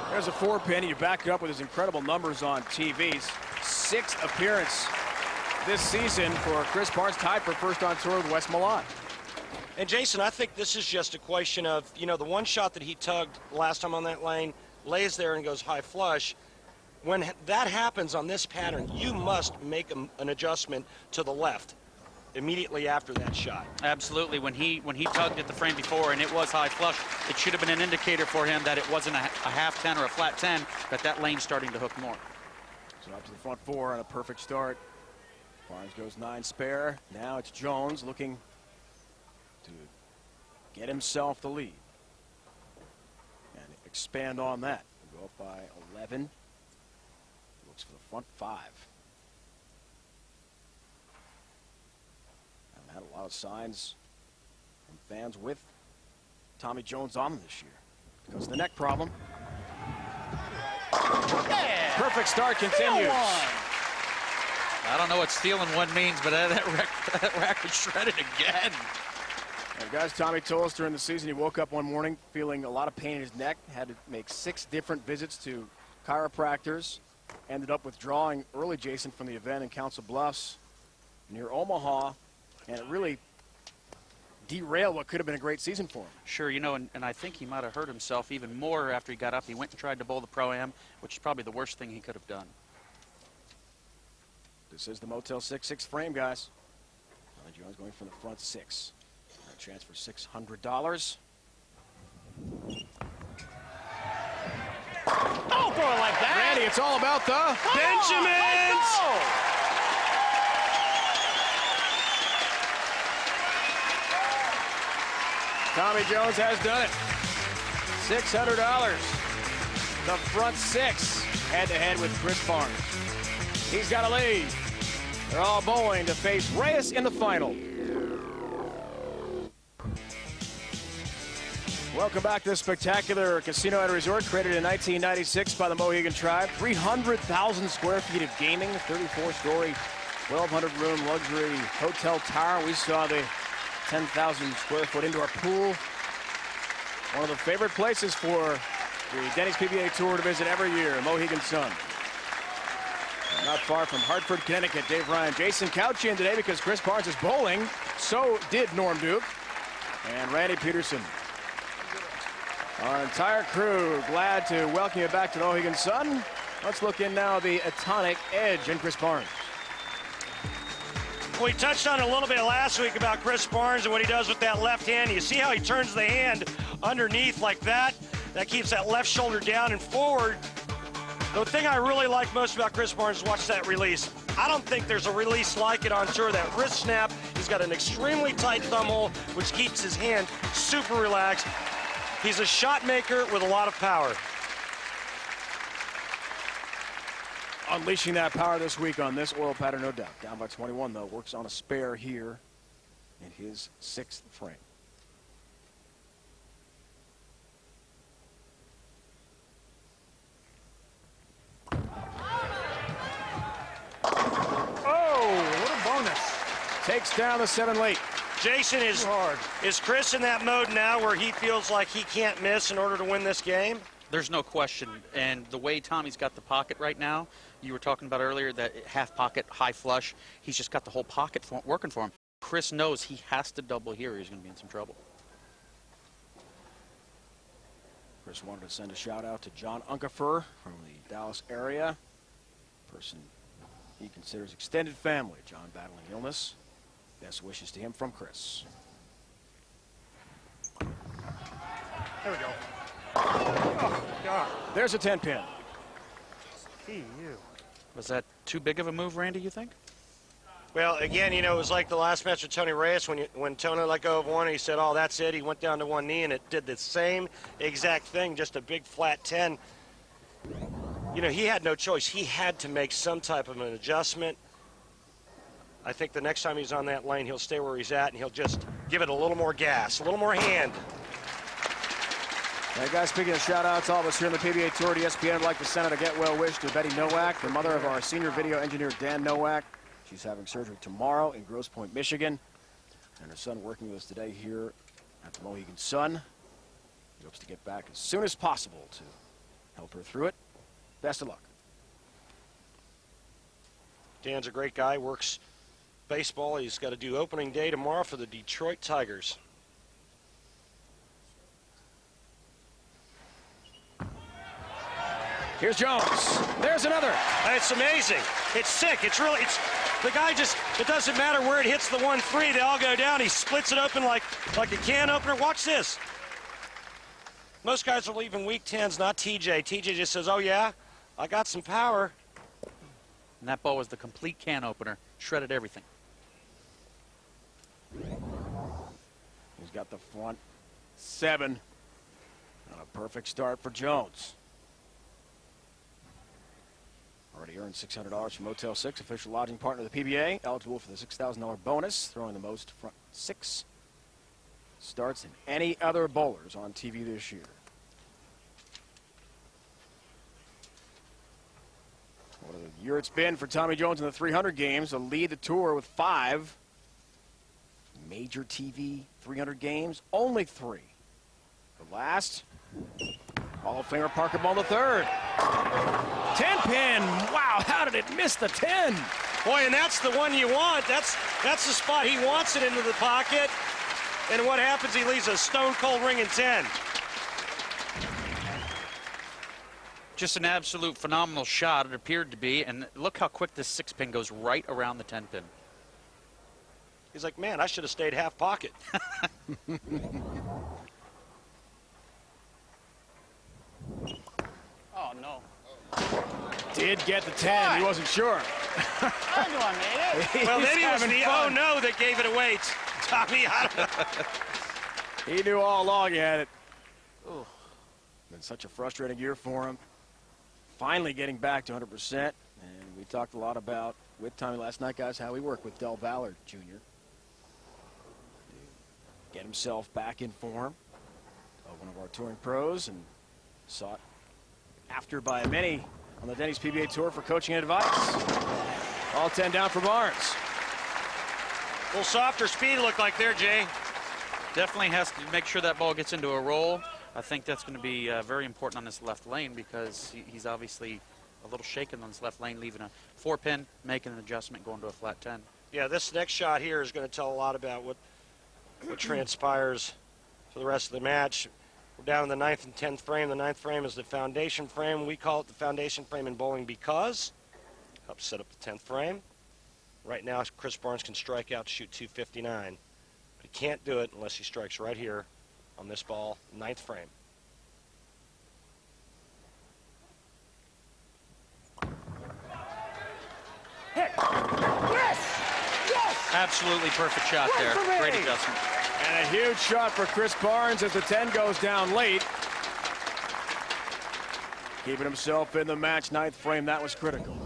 There's a 4-pin. You back it up with his incredible numbers on TVs. 6th appearance this season for Chris Barnes, tied for first on tour with Wes Malott. And Jason, I think this is just a question of, you know, the one shot that he tugged last time on that lane, lays there and goes high flush. When that happens on this pattern, you must make an adjustment to the left immediately after that shot. Absolutely. When he tugged at the frame before and it was high flush, it should have been an indicator for him that it wasn't a half 10 or a flat 10, that lane's starting to hook more. So up to the front 4 on a perfect start. Barnes goes 9 spare. Now it's Jones looking to get himself the lead and expand on that. Go up by 11. Looks for the front 5. Haven't had a lot of signs from fans with Tommy Jones on this year because of the neck problem. Yeah. Perfect start continues. I don't know what stealing one means, but that rack was shredded again. And guys, Tommy told us during the season he woke up one morning feeling a lot of pain in his neck, had to make 6 different visits to chiropractors, ended up withdrawing early, Jason, from the event in Council Bluffs near Omaha, and it really derail what could have been a great season for him. Sure, you know, and I think he might have hurt himself even more after he got up. He went and tried to bowl the Pro-Am, which is probably the worst thing he could have done. This is the Motel 6 frame, guys. Tommy Jones going from the front 6. A chance for $600. Oh, throw it like that. Randy, it's all about the Benjamins! Tommy Jones has done it. $600. The front 6 head-to-head with Chris Barnes. He's got a lead. They're all bowling to face Reyes in the final. Welcome back to this spectacular casino and resort created in 1996 by the Mohegan Tribe. 300,000 square feet of gaming, 34-story, 1,200-room luxury hotel tower. We saw the 10,000 square foot indoor pool. One of the favorite places for the Denny's PBA Tour to visit every year, Mohegan Sun. Not far from Hartford, Connecticut, Dave Ryan. Jason Couch in today because Chris Barnes is bowling. So did Norm Duke and Randy Peterson. Our entire crew glad to welcome you back to the Mohegan Sun. Let's look in now the Atonic Edge and Chris Barnes. We touched on it a little bit last week about Chris Barnes and what he does with that left hand. You see how he turns the hand underneath like that? That keeps that left shoulder down and forward. The thing I really like most about Chris Barnes is watch that release. I don't think there's a release like it on tour. That wrist snap, he's got an extremely tight thumb hole, which keeps his hand super relaxed. He's a shot maker with a lot of power. Unleashing that power this week on this oil pattern, no doubt. Down by 21, though. Works on a spare here in his 6th frame. Oh, what a bonus. Takes down the 7 late. Jason, is Chris in that mode now where he feels like he can't miss in order to win this game? There's no question. And the way Tommy's got the pocket right now, you were talking about earlier, that half pocket, high flush, he's just got the whole pocket working for him. Chris knows he has to double here or he's going to be in some trouble. Chris wanted to send a shout out to John Unkefer from the Dallas area. Person he considers extended family. John battling illness. Best wishes to him from Chris. There we go. Oh, God. There's a 10-pin. Was that too big of a move, Randy, you think? Well, again, you know, it was like the last match with Tony Reyes when Tony let go of one and he said, oh, that's it. He went down to one knee and it did the same exact thing, just a big flat 10. You know, he had no choice. He had to make some type of an adjustment. I think the next time he's on that lane, he'll stay where he's at and he'll just give it a little more gas, a little more hand. Hey guys, speaking of shout-outs, all of us here on the PBA Tour at ESPN would like to send out a get-well wish to Betty Nowak, the mother of our senior video engineer, Dan Nowak. She's having surgery tomorrow in Grosse Pointe, Michigan. And her son working with us today here at the Mohegan Sun. He hopes to get back as soon as possible to help her through it. Best of luck. Dan's a great guy, works baseball. He's got to do opening day tomorrow for the Detroit Tigers. Here's Jones. There's another. It's amazing. It's sick. It's the guy just, it doesn't matter where it hits the 1-3, they all go down. He splits it open like a can opener. Watch this. Most guys are leaving weak 10s, not TJ. TJ just says, oh yeah, I got some power. And that ball was the complete can opener. Shredded everything. He's got the front 7. And a perfect start for Jones. Already earned $600 from Motel 6, official lodging partner of the PBA. Eligible for the $6,000 bonus, throwing the most front 6 starts than any other bowlers on TV this year. What a year it's been for Tommy Jones in the 300 games. To lead the tour with 5 major TV 300 games, only 3. The last, Hall of Famer Parker Ball III. 10-pin. Wow, how did it miss the 10? Boy, and that's the one you want. That's the spot he wants it into the pocket. And what happens? He leaves a stone cold ring in 10. Just an absolute phenomenal shot, it appeared to be. And look how quick this 6-pin goes right around the 10-pin. He's like, man, I should have stayed half pocket. Oh, no. Did get the 10. He wasn't sure. I knew I made it. Well, maybe it was having the fun. oh no that gave it away. Tommy, I don't know. He knew all along he had it. Ooh. Been such a frustrating year for him. Finally getting back to 100%. And we talked a lot about, with Tommy last night, guys, how he worked with Del Ballard Jr. Get himself back in form. One of our touring pros, and sought after by many on the Denny's PBA Tour for coaching and advice. All 10 down for Barnes. A little softer speed look like there, Jay. Definitely has to make sure that ball gets into a roll. I think that's going to be very important on this left lane because he's obviously a little shaken on this left lane, leaving a 4-pin, making an adjustment, going to a flat 10. Yeah, this next shot here is going to tell a lot about what transpires for the rest of the match. We're down in the 9th and 10th frame. The 9th frame is the foundation frame. We call it the foundation frame in bowling because it helps set up the 10th frame. Right now, Chris Barnes can strike out to shoot 259. But he can't do it unless he strikes right here on this ball, 9th frame. Hit. Yes! Yes! Absolutely perfect shot Right there. for me. Great adjustment. And a huge shot for Chris Barnes as the 10 goes down late. Keeping himself in the match, 9th frame. That was critical.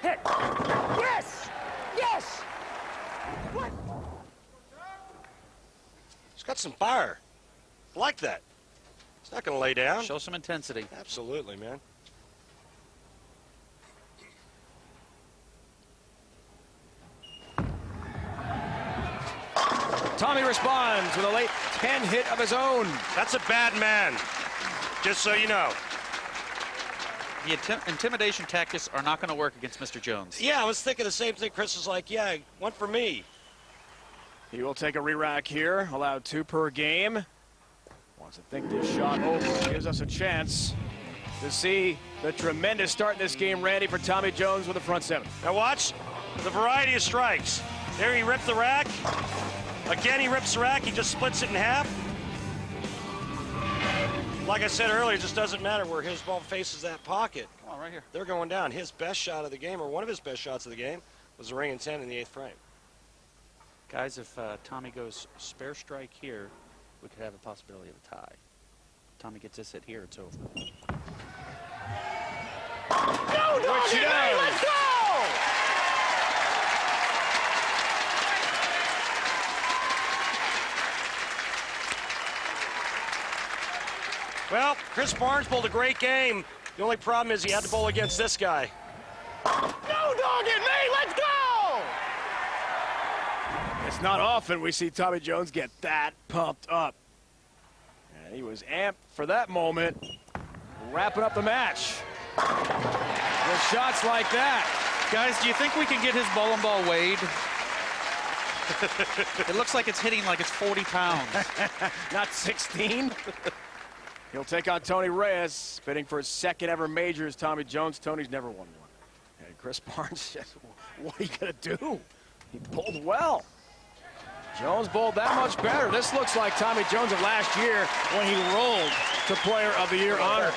Hit. Yes! Yes! What? He's got some fire. I like that. He's not going to lay down. Show some intensity. Absolutely, man. Tommy responds with a late 10 hit of his own. That's a bad man, just so you know. The intimidation tactics are not going to work against Mr. Jones. Yeah, I was thinking the same thing. Chris was like, yeah, one for me. He will take a re-rack here, allowed 2 per game. Wants to think this shot over, gives us a chance to see the tremendous start in this game, Randy, for Tommy Jones with the front 7. Now watch the variety of strikes. There he ripped the rack. Again, he rips the rack. He just splits it in half. Like I said earlier, it just doesn't matter where his ball faces that pocket. Come on, right here. They're going down. His best shot of the game, or one of his best shots of the game, was a ring in 10 in the 8th frame. Guys, if Tommy goes spare strike here, we could have a possibility of a tie. Tommy gets this hit here, it's over. No, doggy, man, let's go! Well, Chris Barnes bowled a great game. The only problem is he had to bowl against this guy. No, doggy, man, let's go! It's not often we see Tommy Jones get that pumped up. And he was amped for that moment, wrapping up the match. With shots like that. Guys, do you think we can get his bowling ball weighed? It looks like it's hitting like it's 40 pounds. Not 16. He'll take on Tony Reyes, fitting for his 2nd ever major as Tommy Jones. Tony's never won one. And Chris Barnes says, what are you going to do? He bowled well. Jones bowled that much better. This looks like Tommy Jones of last year when he rolled to Player of the Year honors.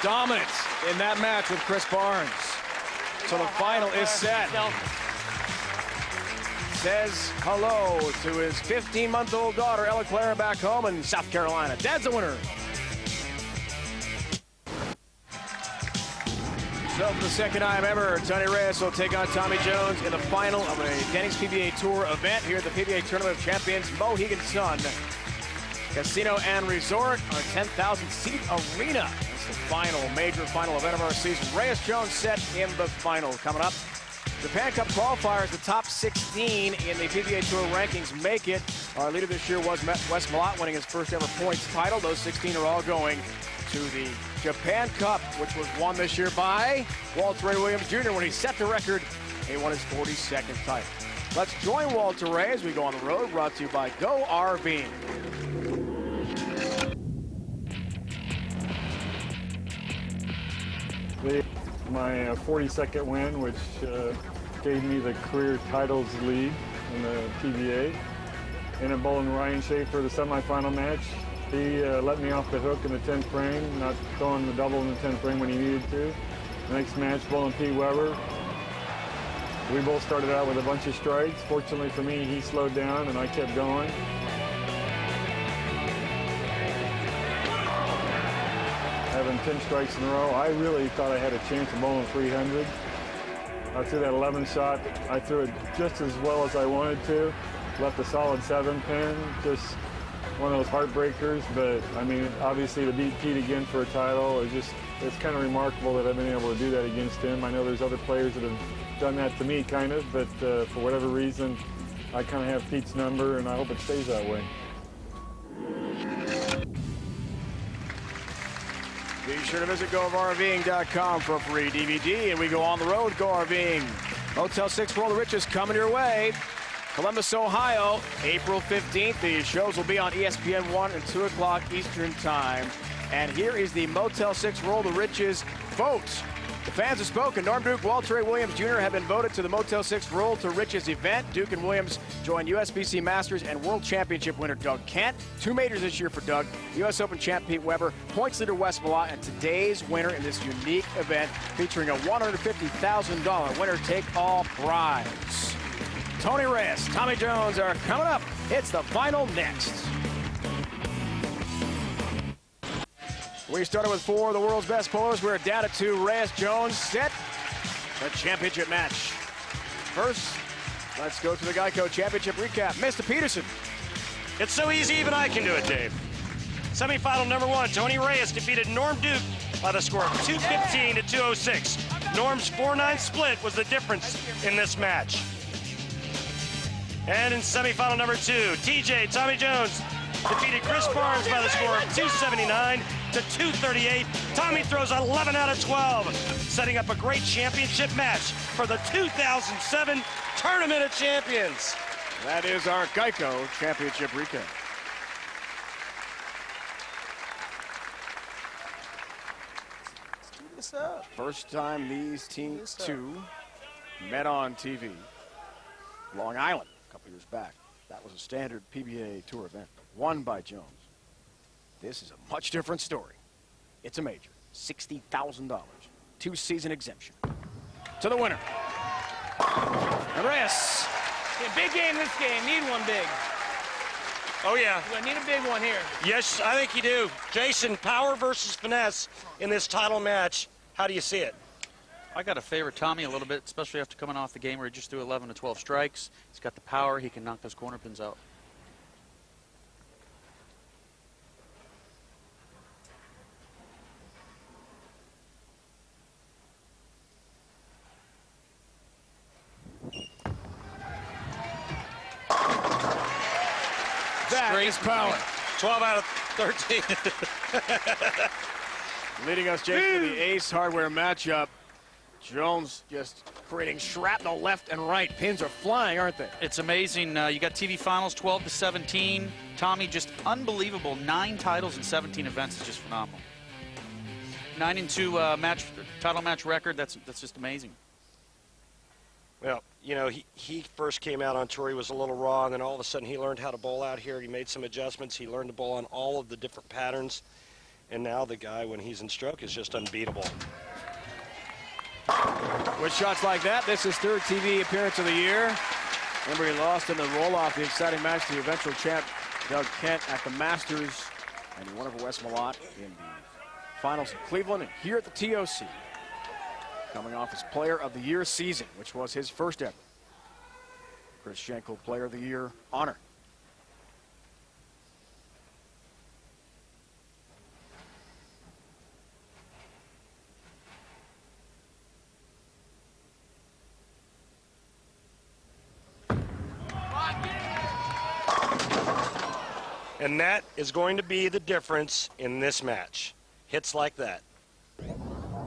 Dominance in that match with Chris Barnes. So the final is set. Says hello to his 15-month-old daughter, Ella Clara, back home in South Carolina. Dad's the winner. So for the 2nd time ever, Tony Reyes will take on Tommy Jones in the final of a Denny's PBA Tour event here at the PBA Tournament of Champions Mohegan Sun Casino and Resort, our 10,000-seat arena. That's the major final event of our season. Reyes Jones set in the final. Coming up, Japan Cup qualifiers, the top 16 in the PBA Tour rankings make it. Our leader this year was Wes Malott, winning his first ever points title. Those 16 are all going to the Japan Cup, which was won this year by Walter Ray Williams Jr. when he set the record He won his 42nd title. Let's join Walter Reyes as we go on the road, brought to you by Go RV. My 42nd win, which gave me the career titles lead in the PBA. Ended up bowling Ryan Schaefer the semifinal match. He let me off the hook in the 10th frame, not throwing the double in the 10th frame when he needed to. Next match, bowling Pete Weber. We both started out with a bunch of strikes. Fortunately for me, he slowed down and I kept going. Having 10 strikes in a row, I really thought I had a chance of bowling 300. I threw that 11 shot. I threw it just as well as I wanted to. Left a solid 7 pin, just one of those heartbreakers. But I mean, obviously to beat Pete again for a title is just, it's kind of remarkable that I've been able to do that against him. I know there's other players that have done that to me kind of, but for whatever reason, I kind of have Pete's number and I hope it stays that way. Be sure to visit GoRVing.com for a free DVD, and we go on the road. Go RVing. Motel 6 World of Riches coming your way. Columbus, Ohio, April 15th. The shows will be on ESPN 1 and 2 o'clock Eastern Time. And here is the Motel 6 World of Riches vote. The fans have spoken. Norm Duke, Walter Ray Williams Jr. have been voted to the Motel 6 World to Riches event. Duke and Williams join USBC Masters and World Championship winner Doug Kent. 2 majors this year for Doug. U.S. Open champ Pete Weber, points leader Wes Malott, and today's winner in this unique event featuring a $150,000 winner-take-all prize. Tony Reyes, Tommy Jones are coming up. It's the final next. We started with 4 of the world's best bowlers. We're down to 2. Reyes, Jones set the championship match. First, let's go to the Geico Championship recap. Mr. Peterson. It's so easy, even I can do it, Dave. Semifinal number 1, Tony Reyes defeated Norm Duke by the score of 215 to 206. Norm's 4-9 split was the difference in this match. And in semifinal number 2, TJ Tommy Jones defeated Chris Barnes by the score of 279 to 238. Tommy throws 11 out of 12, setting up a great championship match for the 2007 Tournament of Champions. That is our Geico Championship recap. Let's do this up. First time these teams two met on TV. Long Island, a couple years back. That was a standard PBA Tour event, won by Jones. This is a much different story. It's a major, $60,000, 2-season exemption. To the winner. And Reyes. Yeah, big game this game. Need one big. Oh, yeah. We're gonna need a big one here. Yes, I think you do. Jason, power versus finesse in this title match. How do you see it? I got to favor Tommy a little bit, especially after coming off the game where he just threw 11 to 12 strikes. He's got the power. He can knock those corner pins out. That is power. 12 out of 13. Leading us, Jason, to the Ace Hardware matchup. Jones just creating shrapnel left and right. Pins are flying, aren't they? It's amazing. You got TV finals 12 to 17. Tommy, just unbelievable. 9 titles in 17 events is just phenomenal. 9-2 title match record. That's just amazing. Well, you know, he first came out on tour, he was a little raw, and then all of a sudden he learned how to bowl out here. He made some adjustments. He learned to bowl on all of the different patterns. And now the guy, when he's in stroke, is just unbeatable. With shots like that, this is 3rd TV appearance of the year. Remember, he lost in the roll-off, the exciting match to the eventual champ, Doug Kent, at the Masters. And he won over Wes Malott in the finals in Cleveland and here at the TOC. Coming off his Player of the Year season, which was his first ever. Chris Schenkel Player of the Year honor. And that is going to be the difference in this match. Hits like that.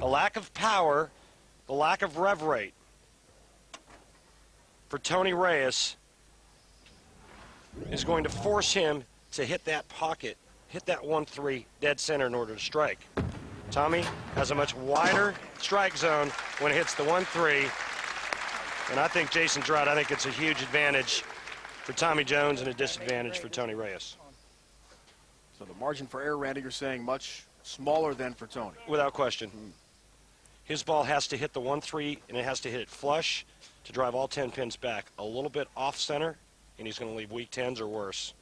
The lack of power, the lack of rev rate. for Tony Reyes is going to force him to hit that pocket, hit that 1-3 dead center in order to strike. Tommy has a much wider strike zone when it hits the 1-3. And I think Jason Trout, I think it's a huge advantage for Tommy Jones and a disadvantage for Tony Reyes. So the margin for error, Randy, you're saying much smaller than for Tony. Without question. His ball has to hit the 1-3, and it has to hit it flush to drive all 10 pins back. A little bit off center, and he's going to leave weak 10s or worse.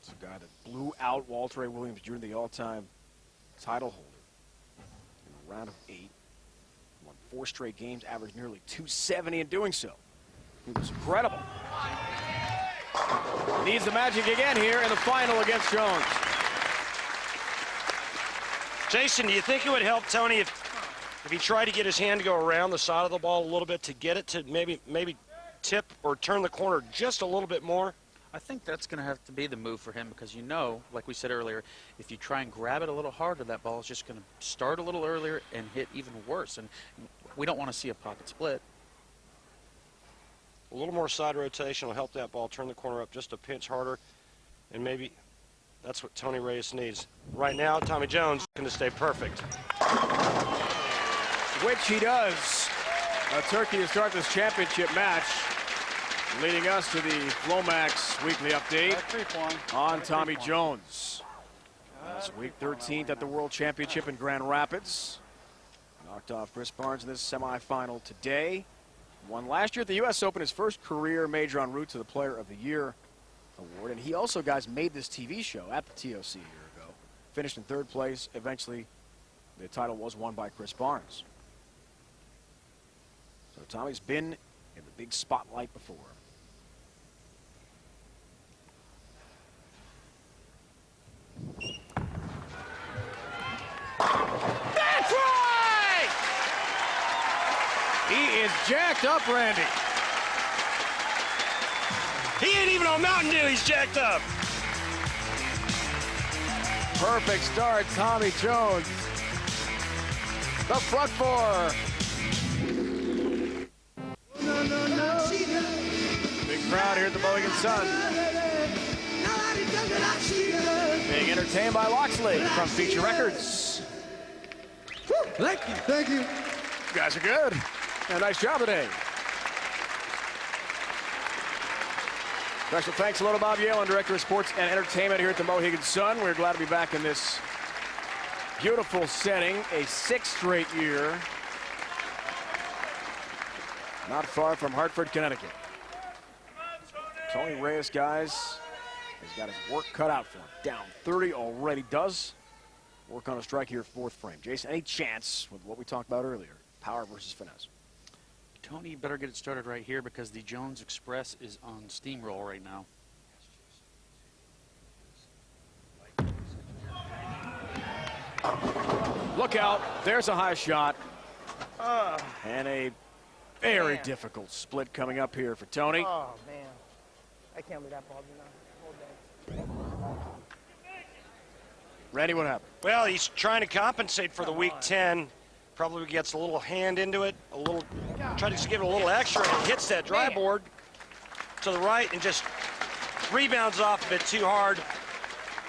It's a guy that blew out Walter Ray Williams Jr., the all-time title holder, in a round of 8. Won 4 straight games, averaged nearly 270 in doing so. He was incredible. Needs the magic again here in the final against Jones. Jason, do you think it would help Tony if he tried to get his hand to go around the side of the ball a little bit to get it to maybe tip or turn the corner just a little bit more? I think that's going to have to be the move for him because, you know, like we said earlier, if you try and grab it a little harder, that ball is just going to start a little earlier and hit even worse. And we don't want to see a pocket split. A little more side rotation will help that ball turn the corner up just a pinch harder, and maybe that's what Tony Reyes needs. Right now, Tommy Jones is going to stay perfect. Which he does. A turkey to start this championship match. Leading us to the Flomax Weekly Update on Tommy Jones. This week 13th at the World Championship in Grand Rapids. Knocked off Chris Barnes in this semifinal today. Won last year at the U.S. Open, his first career major en route to the Player of the Year award. And he also, guys, made this TV show at the TOC a year ago. Finished in 3rd place. Eventually, the title was won by Chris Barnes. So Tommy's been in the big spotlight before. That's right! He is jacked up, Randy. He ain't even on Mountain Dew, he's jacked up. Perfect start, Tommy Jones. The front four. Big crowd here at the Mohegan Sun. Being entertained by Loxley from Feature Records. Thank you. Thank you. You guys are good. And nice job today. Special thanks hello to Bob Yalen, Director of Sports and Entertainment here at the Mohegan Sun. We're glad to be back in this beautiful setting, a 6th straight year. Not far from Hartford, Connecticut. Tony Reyes, guys, has got his work cut out for him. Down 30 already. Does work on a strike here, 4th frame. Jason, any chance with what we talked about earlier, power versus finesse? Tony better get it started right here because the Jones Express is on steamroll right now. Look out. There's a high shot. And a very difficult split coming up here for Tony. Oh, man. I can't believe that ball did not hold that. Randy, what happened? Well, he's trying to compensate for the weak 10. Probably gets a little hand into it, try to give it a little extra, and hits that dry board to the right and just rebounds off a bit too hard.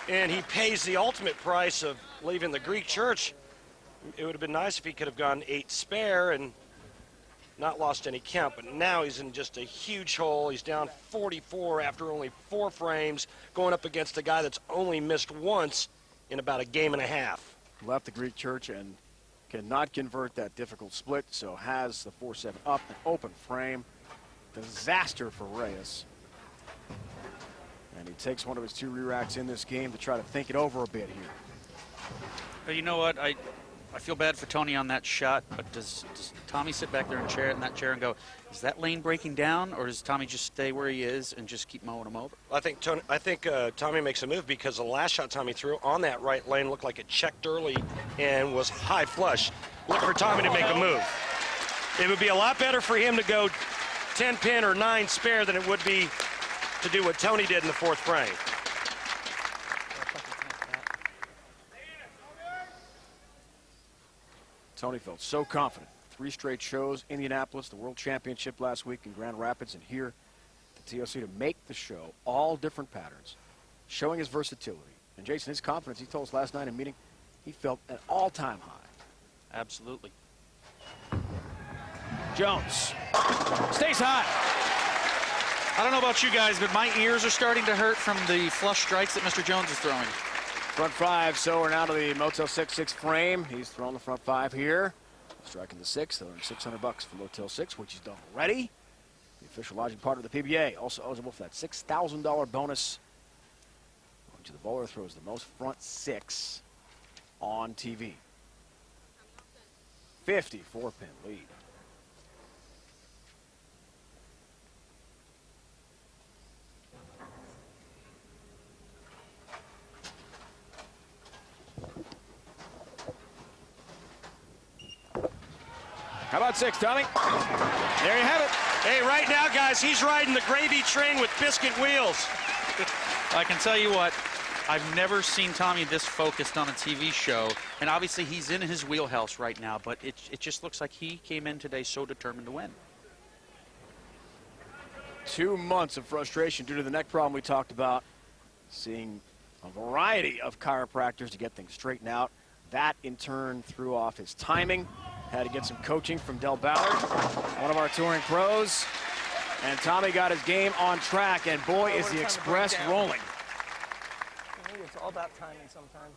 And he pays the ultimate price of leaving the Greek church. It would have been nice if he could have gone 8 spare and not lost any count, but now he's in just a huge hole. He's down 44 after only 4 frames, going up against a guy that's only missed once in about a game and a half. Left the Greek church and cannot convert that difficult split, so has the 4-7 up and open frame. Disaster for Reyes. And he takes one of his 2 re-racks in this game to try to think it over a bit here. But you know what? I feel bad for Tony on that shot, but does Tommy sit back there in that chair and go, is that lane breaking down, or does Tommy just stay where he is and just keep mowing him over? I think Tommy makes a move because the last shot Tommy threw on that right lane looked like it checked early and was high flush. Look for Tommy to make a move. It would be a lot better for him to go 10 pin or 9 spare than it would be to do what Tony did in the 4th frame. Tony felt so confident 3 straight shows, Indianapolis, the World Championship last week in Grand Rapids, and here at the TOC to make the show, all different patterns, showing his versatility. And Jason, his confidence, he told us last night in a meeting, he felt an all-time high. Absolutely. Jones stays high. I don't know about you guys, but my ears are starting to hurt from the flush strikes that Mr. Jones is throwing. Front 5, so we're now to the Motel 6 frame. He's throwing the front 5 here. Striking the 6, they'll earn $600 for Motel 6, which he's done already. The official lodging partner of the PBA, also eligible for that $6,000 bonus. Going to the bowler, throws the most front 6 on TV. 54-pin lead. How about 6, Tommy? There you have it. Hey, right now, guys, he's riding the gravy train with biscuit wheels. I can tell you what, I've never seen Tommy this focused on a TV show, and obviously he's in his wheelhouse right now, but it just looks like he came in today so determined to win. 2 months of frustration due to the neck problem we talked about. Seeing a variety of chiropractors to get things straightened out. That, in turn, threw off his timing. Had to get some coaching from Del Ballard, one of our touring pros. And Tommy got his game on track, and boy, is the Express rolling. I think it's all about timing sometimes.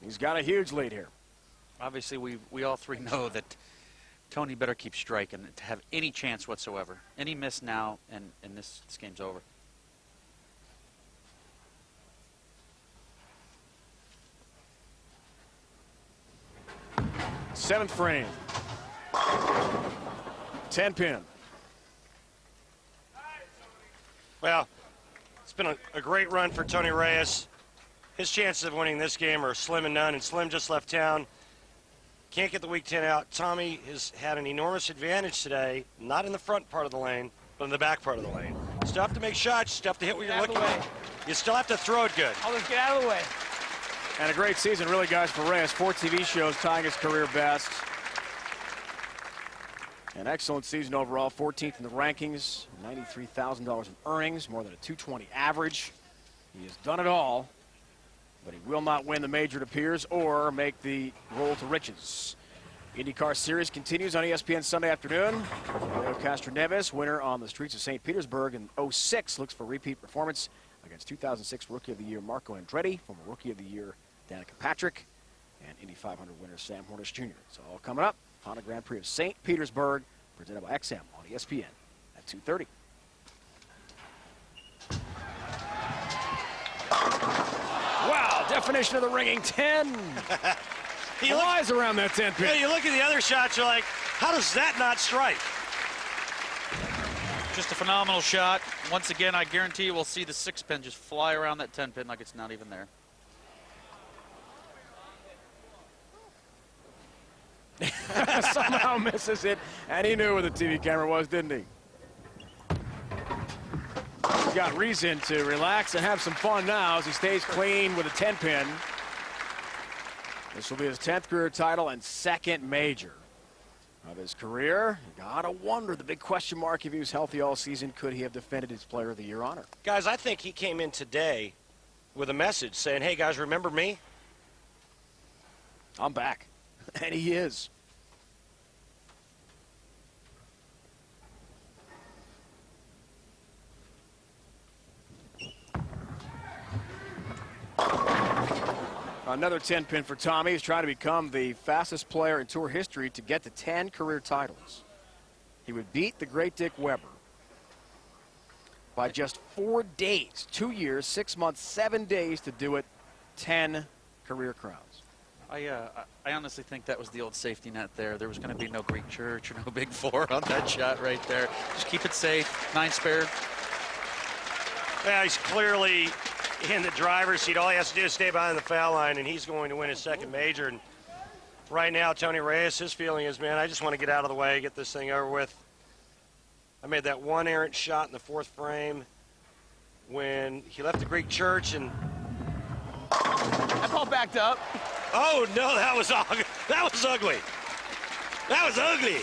He's got a huge lead here. Obviously, we all three know that Tony better keep striking to have any chance whatsoever. Any miss now, and this game's over. Seventh frame. 10-pin. Well, it's been a great run for Tony Reyes. His chances of winning this game are slim and none, and Slim just left town. Can't get the week 10 out. Tommy has had an enormous advantage today, not in the front part of the lane, but in the back part of the lane. Still have to make shots, still have to hit what you're looking at. You still have to throw it good. I'll just get out of the way. And a great season, really, guys, for Reyes. 4 TV shows, tying his career best. An excellent season overall, 14th in the rankings, $93,000 in earnings, more than a 220 average. He has done it all, but he will not win the major, it appears, or make the roll to riches. IndyCar Series continues on ESPN Sunday afternoon. Leo Castroneves, winner on the streets of St. Petersburg in '06, looks for repeat performance against 2006 Rookie of the Year Marco Andretti, former Rookie of the Year Danica Patrick, and Indy 500 winner Sam Hornish Jr. It's all coming up. Honda Grand Prix of St. Petersburg, presented by XM on ESPN at 2:30. Wow, definition of the ringing 10. He flies around that 10 pin. Yeah, you look at the other shots, you're like, how does that not strike? Just a phenomenal shot. Once again, I guarantee you we'll see the 6 pin just fly around that 10 pin like it's not even there. Somehow misses it, and he knew where the TV camera was, didn't he? He's got reason to relax and have some fun now as he stays clean with a 10 pin. This will be his 10th career title and 2nd major of his career. You gotta wonder, the big question mark, if he was healthy all season, could he have defended his Player of the Year honor? Guys, I think he came in today with a message saying, hey, guys, remember me? I'm back. And he is. Another 10 pin for Tommy. He's trying to become the fastest player in Tour history to get to 10 career titles. He would beat the great Dick Weber by just 4 days, 2 years, 6 months, 7 days to do it. 10 career crowns. I honestly think that was the old safety net there. There was going to be no Greek church or no big 4 on that shot right there. Just keep it safe. 9 spared. Yeah, he's clearly in the driver's seat. All he has to do is stay behind the foul line, and he's going to win his 2nd major. And right now, Tony Reyes, his feeling is, man, I just want to get out of the way, get this thing over with. I made that one errant shot in the 4th frame when he left the Greek church, and that all backed up. Oh, no, that was ugly. That was ugly. That was ugly.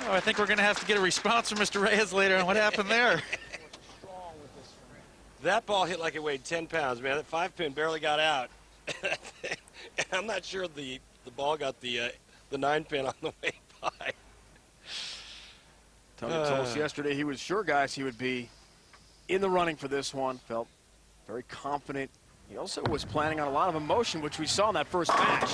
Oh, I think we're going to have to get a response from Mr. Reyes later on what happened there. That ball hit like it weighed 10 pounds, man. That 5-pin barely got out. I'm not sure the ball got the 9-pin on the way by. Tony told us yesterday he was sure, guys, he would be in the running for this one. Felt very confident. He also was planning on a lot of emotion, which we saw in that first match.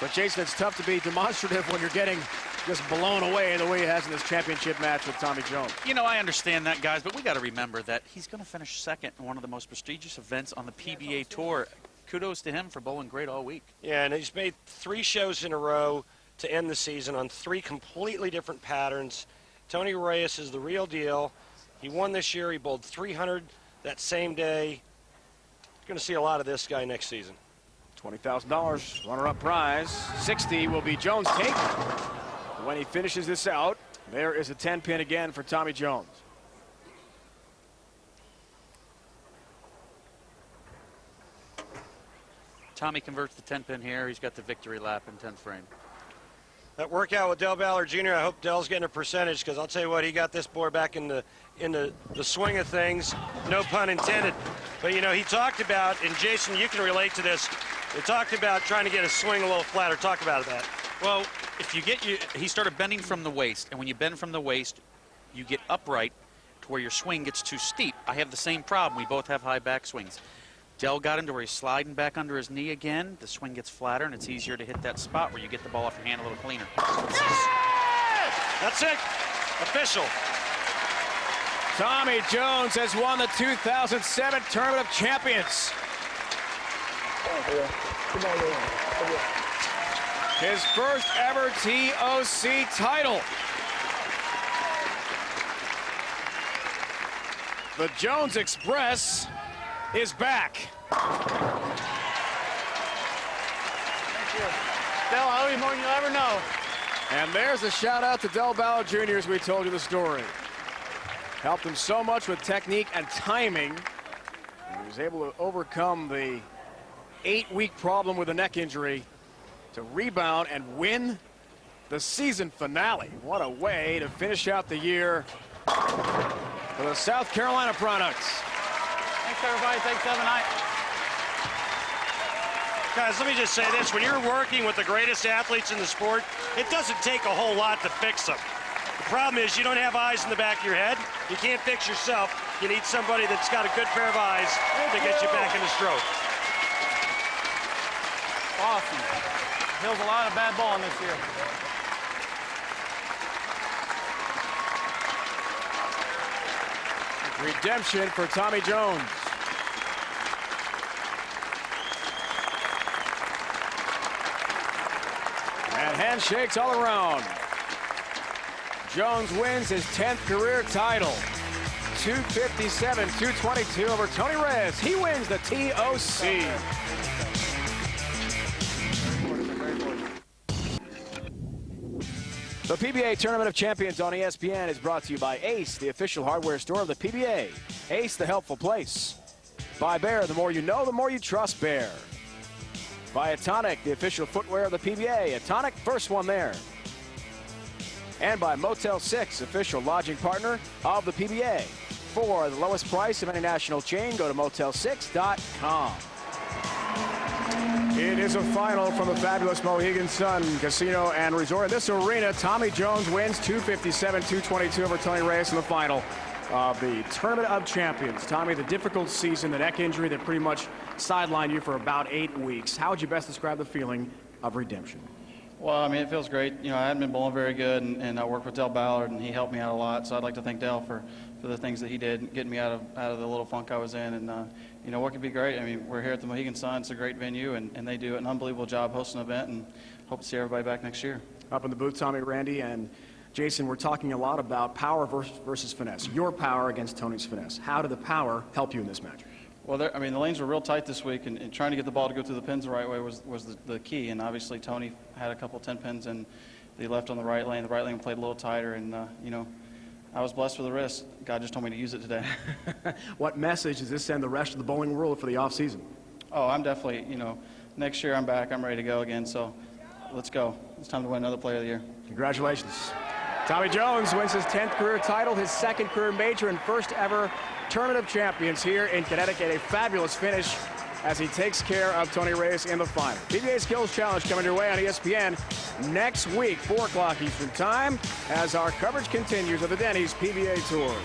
But, Jason, it's tough to be demonstrative when you're getting just blown away the way he has in this championship match with Tommy Jones. You know, I understand that, guys, but we got to remember that he's going to finish second in one of the most prestigious events on the PBA Tour. Kudos to him for bowling great all week. Yeah, and he's made 3 shows in a row to end the season on 3 completely different patterns. Tony Reyes is the real deal. He won this year. He bowled 300 that same day. You're going to see a lot of this guy next season. $20,000 runner-up prize. 60 will be Jones' take. When he finishes this out, there is a 10-pin again for Tommy Jones. Tommy converts the 10-pin here. He's got the victory lap in 10th frame. That workout with Del Ballard Jr., I hope Del's getting a percentage, because I'll tell you what, he got this boy back in the swing of things, no pun intended. But, you know, he talked about, and Jason, you can relate to this, he talked about trying to get his swing a little flatter. Talk about that. Well, if you get he started bending from the waist, and when you bend from the waist, you get upright to where your swing gets too steep. I have the same problem. We both have high back swings. Del got into where he's sliding back under his knee again. The swing gets flatter, and it's easier to hit that spot where you get the ball off your hand a little cleaner. That's it. Official. Tommy Jones has won the 2007 Tournament of Champions. His first ever TOC title. The Jones Express is back. Thank you. Del, I owe you more than you'll ever know. And there's a shout out to Del Ballard Jr. as we told you the story. Helped him so much with technique and timing. He was able to overcome the 8-week problem with a neck injury to rebound and win the season finale. What a way to finish out the year for the South Carolina products. Thanks, everybody. Thanks, Evan Knight. Guys, let me just say this. When you're working with the greatest athletes in the sport, it doesn't take a whole lot to fix them. The problem is you don't have eyes in the back of your head. You can't fix yourself. You need somebody that's got a good pair of eyes to get you back in the stroke. Awesome. Hill's a lot of bad bowling this year. Redemption for Tommy Jones. And handshakes all around. Jones wins his 10th career title. 257-222 over Tony Reyes. He wins the TOC. The PBA Tournament of Champions on ESPN is brought to you by Ace, the official hardware store of the PBA. Ace, the helpful place. By Bear, the more you know, the more you trust Bear. By Atonic, the official footwear of the PBA. Atonic, first one there. And by Motel 6, official lodging partner of the PBA. For the lowest price of any national chain, go to motel6.com. It is a final from the fabulous Mohegan Sun Casino and Resort. In this arena, Tommy Jones wins 257-222 over Tony Reyes in the final of the Tournament of Champions. Tommy, the difficult season, the neck injury that pretty much sidelined you for about 8 weeks. How would you best describe the feeling of redemption? Well, I mean, it feels great. You know, I hadn't been bowling very good, and I worked with Del Ballard, and he helped me out a lot. So I'd like to thank Del for the things that he did, getting me out of the little funk I was in. And, you know, what could be great? I mean, we're here at the Mohegan Sun. It's a great venue, and they do an unbelievable job hosting an event, and hope to see everybody back next year. Up in the booth, Tommy, Randy, and Jason, we're talking a lot about power versus finesse. Your power against Tony's finesse. How did the power help you in this match? Well, I mean, the lanes were real tight this week, and trying to get the ball to go through the pins the right way was the key. And obviously, Tony had a couple 10 pins, and he left on the right lane. The right lane played a little tighter, and, you know, I was blessed with the wrist. God just told me to use it today. What message does this send the rest of the bowling world for the offseason? Oh, I'm definitely, next year I'm back. I'm ready to go again. So let's go. It's time to win another Player of the Year. Congratulations. Tommy Jones wins his 10th career title, his 2nd career major, and first ever Tournament of Champions here in Connecticut. A fabulous finish as he takes care of Tony Reyes in the final. PBA Skills Challenge coming your way on ESPN next week, 4 o'clock Eastern Time, as our coverage continues of the Denny's PBA Tour.